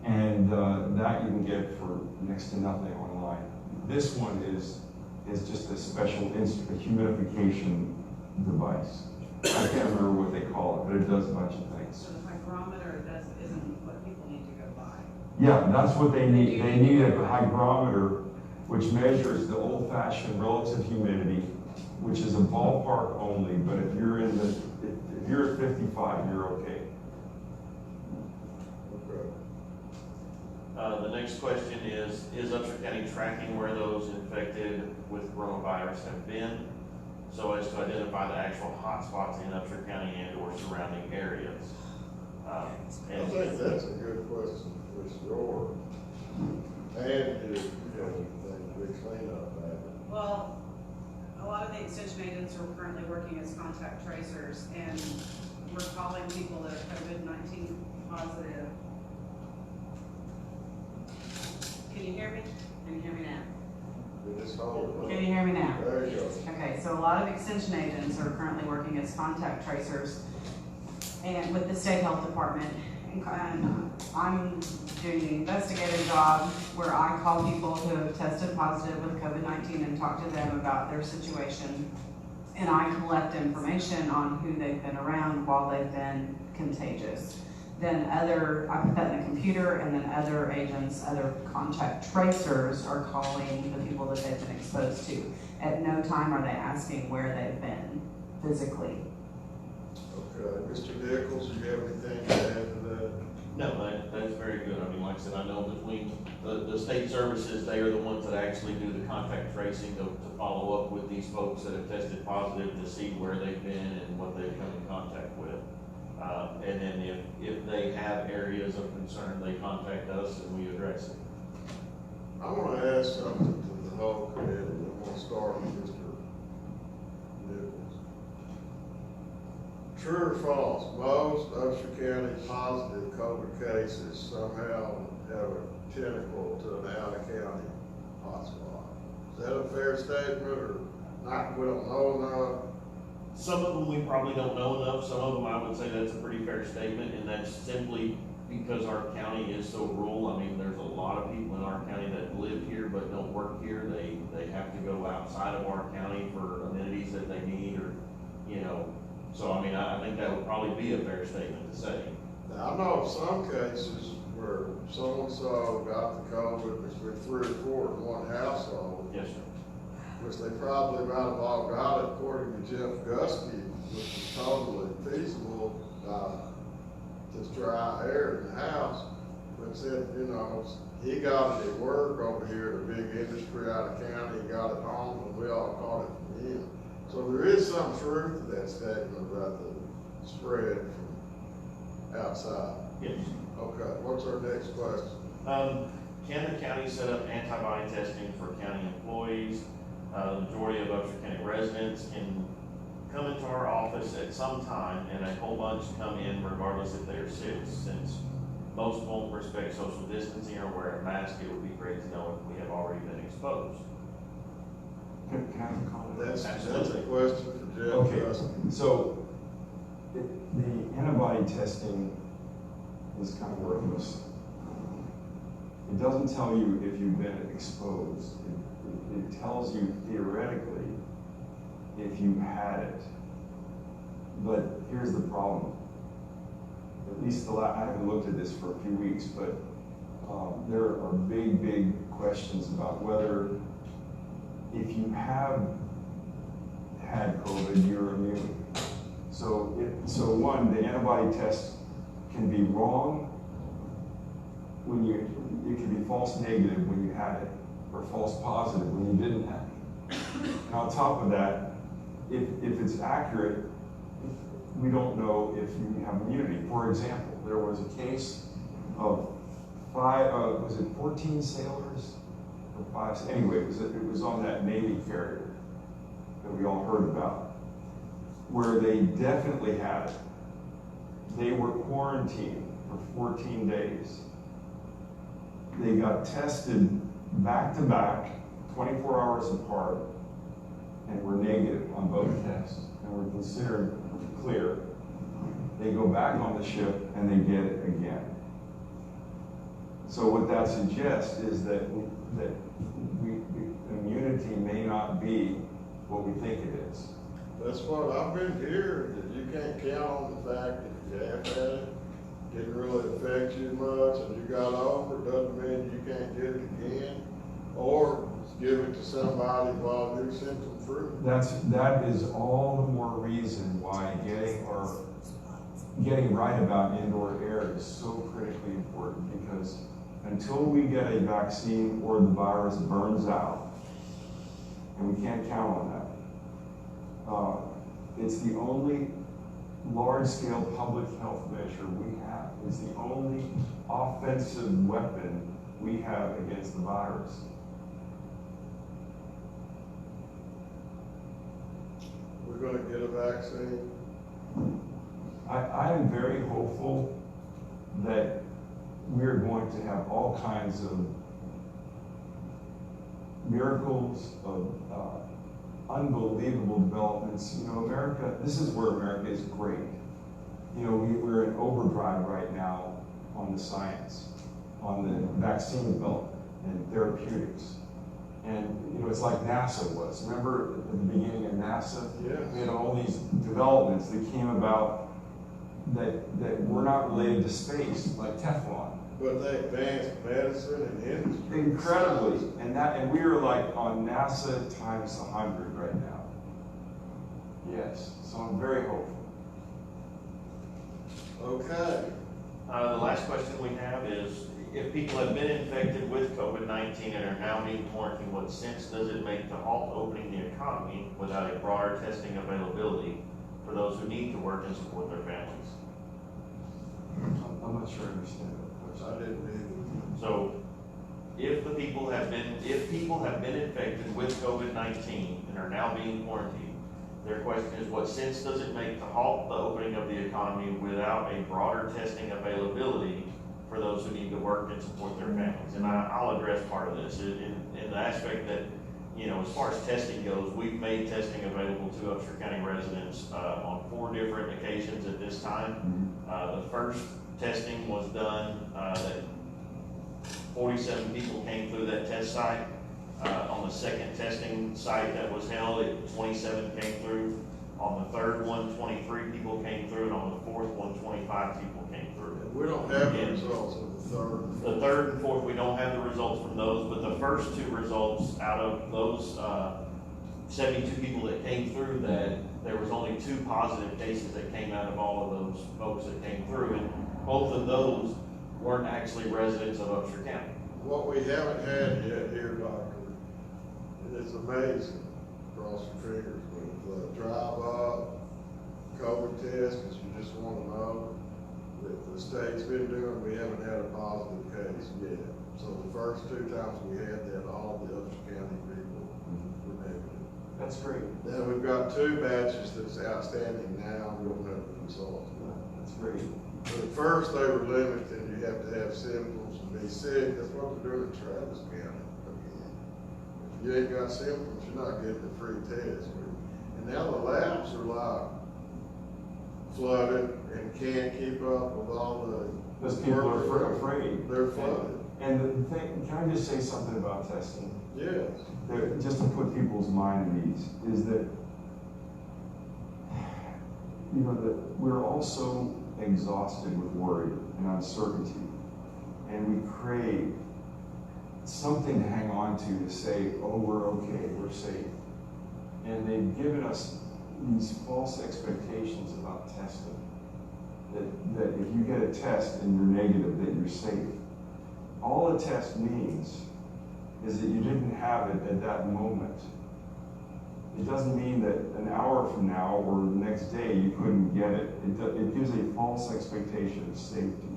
And that you can get for next to nothing online. This one is just a special a humidification device. I can't remember what they call it, but it does a bunch of things. So the hygrometer isn't what people need to go buy. Yeah, that's what they need. They need a hygrometer which measures the old-fashioned relative humidity, which is a ballpark only, but if you're if you're at 55, you're okay. Okay. The next question is Upshur County tracking where those infected with coronavirus have been, so as to identify the actual hotspots in Upshur County and or surrounding areas? I think that's a good question for sure. And we clean up that. Well, a lot of the extension agents are currently working as contact tracers, and we're calling people that are COVID-19 positive. Can you hear me? Can you hear me now? We just hold it. Can you hear me now? There you go. Okay, so a lot of extension agents are currently working as contact tracers and with the state health department. And I'm doing the investigative job where I call people who have tested positive with COVID-19 and talk to them about their situation. And I collect information on who they've been around while they've been contagious. Then I put that in a computer, and then other agents, other contact tracers are calling the people that they've been exposed to. At no time are they asking where they've been physically. Okay, Mr. Nichols, do you have anything to add to that? No, that's very good. I mean, like I said, I know between the state services, they are the ones that actually do the contact tracing to follow up with these folks that have tested positive to see where they've been and what they've come in contact with. And then if they have areas of concern, they contact us and we address it. I want to ask something to the whole committee. I'm going to start with Mr. Nichols. True or false, most Upshur County positive COVID cases somehow have a tentacle to an out-of-county hotspot. Is that a fair statement, or not? We don't know enough? Some of them we probably don't know enough. Some of them I would say that's a pretty fair statement, and that's simply because our county is so rural. I mean, there's a lot of people in our county that live here but don't work here. They have to go outside of our county for amenities that they need, or, you know. So, I mean, I think that would probably be a fair statement to say. Now, I know of some cases where so-and-so got the COVID, which were 3 or 4 in one household, Yes, sir. which they probably might have all got it, according to Jeff Gusky, which is totally feasible, just dry air in the house. But said, you know, he got it at work over here, a big industry out of county, he got it home, and we all caught it from him. So there is some truth to that statement about the spread from outside. Yes. Okay, what's our next question? Can the county set up antibody testing for county employees? The majority of Upshur County residents can come into our office at some time, and a whole bunch come in regardless if they are sick. Since most won't respect social distancing or wear a mask, it would be great to know if we have already been exposed. Can I have a comment? That's a Absolutely. question for Jeff Okay, Gusky. so the antibody testing is kind of worthless. It doesn't tell you if you've been exposed. It tells you theoretically if you had it. But here's the problem. At least I haven't looked at this for a few weeks, but there are big questions about whether if you have had COVID, you're immune. So one, the antibody test can be wrong when it can be false negative when you had it, or false positive when you didn't have it. And on top of that, if it's accurate, we don't know if you have immunity. For example, there was a case of 14 sailors? Or 5, anyway, it was on that Navy carrier that we all heard about, where they definitely had it. They were quarantined for 14 days. They got tested back to back, 24 hours apart, and were negative on both tests, and were considered clear. They go back on the ship and they get it again. So what that suggests is that immunity may not be what we think it is. That's what I've been hearing, that you can't count on the fact that you have had it, didn't really affect you much, and you got over, doesn't mean you can't get it again, or give it to somebody while you're symptom free. That is all the more reason why getting right about indoor air is so critically important, because until we get a vaccine or the virus burns out, and we can't count on that, it's the only large-scale public health measure we have. It's the only offensive weapon we have against the virus. We're gonna get a vaccine. I am very hopeful that we're going to have all kinds of miracles, of unbelievable developments. You know, America, this is where America is great. You know, we're in overdrive right now on the science, on the vaccine development and therapeutics. And, you know, it's like NASA was. Remember at the beginning of NASA? Yes. We had all these developments that came about that were not related to space, like Teflon. But they advanced medicine and industry. Incredibly. And we are like on NASA times 100 right now. Yes. So I'm very hopeful. Okay. The last question we have is, if people have been infected with COVID-19 and are now being quarantined, what sense does it make to halt opening the economy without a broader testing availability for those who need to work and support their families? I'm not sure I understand that I question. didn't either. So, if people have been infected with COVID-19 and are now being quarantined, their question is, what sense does it make to halt the opening of the economy without a broader testing availability for those who need to work and support their families? And I'll address part of this in the aspect that, you know, as far as testing goes, we've made testing available to Upshur County residents on 4 different occasions at this time. The first testing was done, that 47 people came through that test site. On the second testing site that was held, 27 came through. On the third one, 23 people came through, and on the fourth one, 25 people came through. And we don't have the results of the third. The third and fourth, we don't have the results from those, but the first 2 results out of those 72 people that came through that, there was only 2 positive cases that came out of all of those folks that came through, and both of those weren't actually residents of Upshur County. What we haven't had yet here, Doctor, and it's amazing, cross your fingers, with drive-up, COVID test, because you just want to know that the state's been doing, we haven't had a positive case yet. So the first 2 times we had that, all the Upshur County people were negative. That's great. Then we've got 2 batches that's outstanding now, we don't have the results. That's great. But at first they were limited, you have to have symptoms and be sick, that's what they're doing in Travis County. If you ain't got symptoms, you're not getting a free test. And now the labs are like flooded and can't keep up with all the. Because people are afraid. They're flooded. And the thing, can I just say something about testing? Yes. Just to put people's mind at ease, is that, you know, that we're all so exhausted with worry and uncertainty, and we crave something to hang on to say, oh, we're okay, we're safe. And they've given us these false expectations about testing, that if you get a test and you're negative, that you're safe. All a test means is that you didn't have it at that moment. It doesn't mean that an hour from now or the next day you couldn't get it. It gives a false expectation of safety.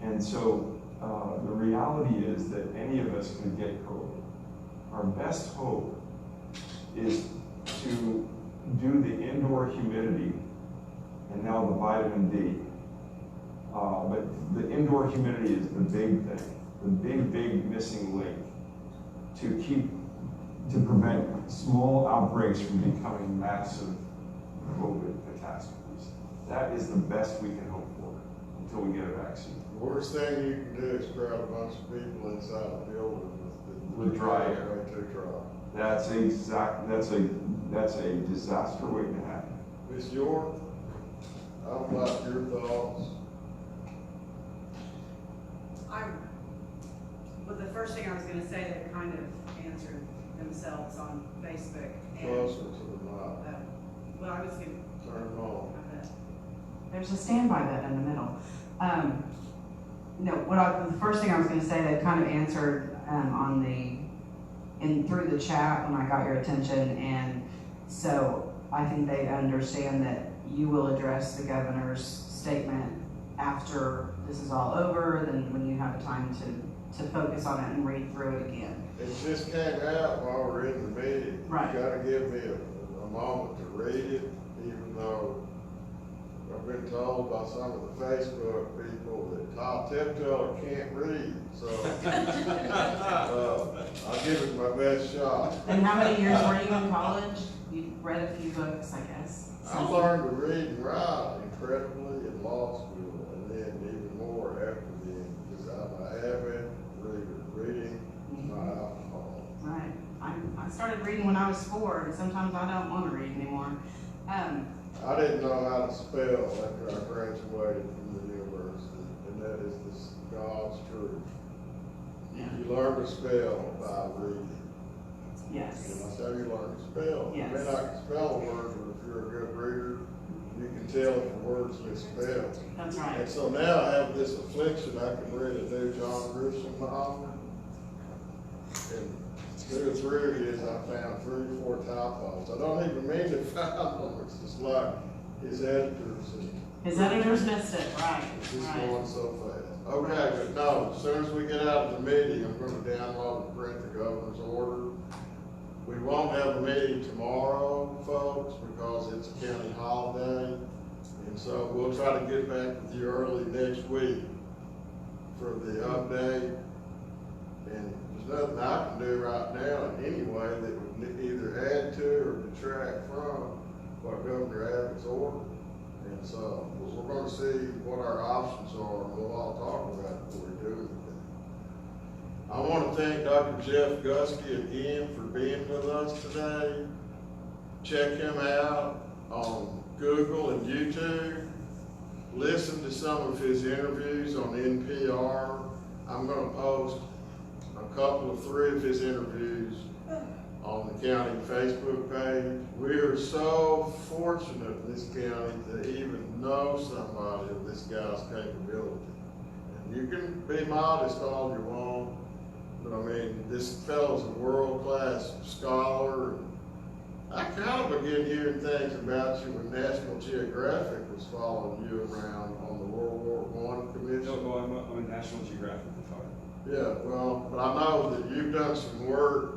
And so the reality is that any of us could get COVID. Our best hope is to do the indoor humidity and now the vitamin D. But the indoor humidity is the big thing, the big missing link to prevent small outbreaks from becoming massive COVID catastrophes. That is the best we can hope for until we get a vaccine. Worst thing you can do is crowd a bunch of people inside a building With dry air. Way too dry. That's a disaster waiting to happen. Ms. York, I would like your thoughts. Well, the first thing I was gonna say, that kind of answered themselves on Facebook. Closer to the mic. Well, I was gonna, Turn them on. there's a standby button in the middle. No, the first thing I was gonna say, that kind of answered, through the chat when I got your attention, and so I think they understand that you will address the governor's statement after this is all over, then when you have time to focus on it and read through it again. It just came out while we're in the meeting. Right. You gotta give me a moment to read it, even though I've been told by some of the Facebook people that Todd Tefteller can't read, so I'll give it my best shot. And how many years were you in college? You read a few books, I guess. I learned to read and write incredibly in law school, and then even more after then, because I'm an avid reader. Reading is my alcohol. Right. I started reading when I was 4, and sometimes I don't want to read anymore. I didn't know how to spell after I graduated from the university, and that is God's truth. Yeah. You learn to spell by reading. Yes. And that's how you learn to spell. Yes. You may not spell a word, but if you're a good reader, you can tell if the word's misspelled. That's right. And so now I have this affliction, I can read a new John Grisham novel. And 2 or 3 of his, I found 3 or 4 typos. I don't even mean to find them, it's just like his editors and His editors missed it, right? it's just Right. going so fast. Okay, but no, as soon as we get out of the meeting, I'm gonna download and print the governor's order. We won't have a meeting tomorrow, folks, because it's a county holiday. And so we'll try to get back with you early next week for the update. And there's nothing I can do right now anyway that would either add to or detract from what Governor Abbott's order. And so we're gonna see what our options are, and we'll all talk about it before we do anything. I want to thank Dr. Jeff Gusky again for being with us today. Check him out on Google and YouTube. Listen to some of his interviews on NPR. I'm going to post a couple of 3 of his interviews on the county Facebook page. We are so fortunate in this county to even know somebody of this guy's capability. And you can be modest all you want, but I mean, this fellow's a world-class scholar. I kind of began hearing things about you when National Geographic was following you around on the World War I Commission. No, I'm a National Geographic photographer. Yeah, well, but I know that you've done some work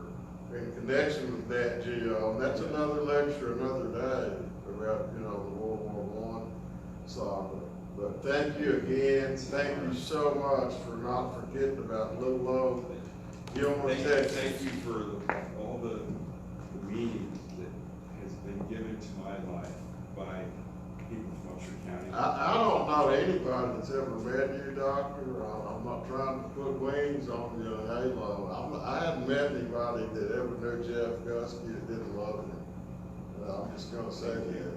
in connection with Nat Geo, and that's another lecture, another day, about, the World War I saga. But thank you again. Thank you so much for not forgetting about Little Oak, Gilmore, Texas. Thank you for all the meaning that has been given to my life by people from Upshur County. I don't know anybody that's ever met you, Doctor. I'm not trying to put wings on you in a halo. I haven't met anybody that ever knew Jeff Gusky that didn't love him. I'm just going to say that.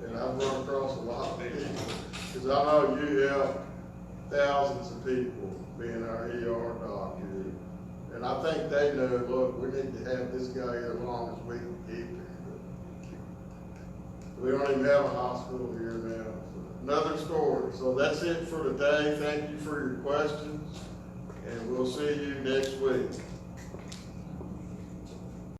And I've run across a lot of people, because I know you help thousands of people being our ER doctor. And I think they know, look, we need to have this guy here as long as we can keep him. But we don't even have a hospital here now. So another story. So that's it for today. Thank you for your questions, and we'll see you next week.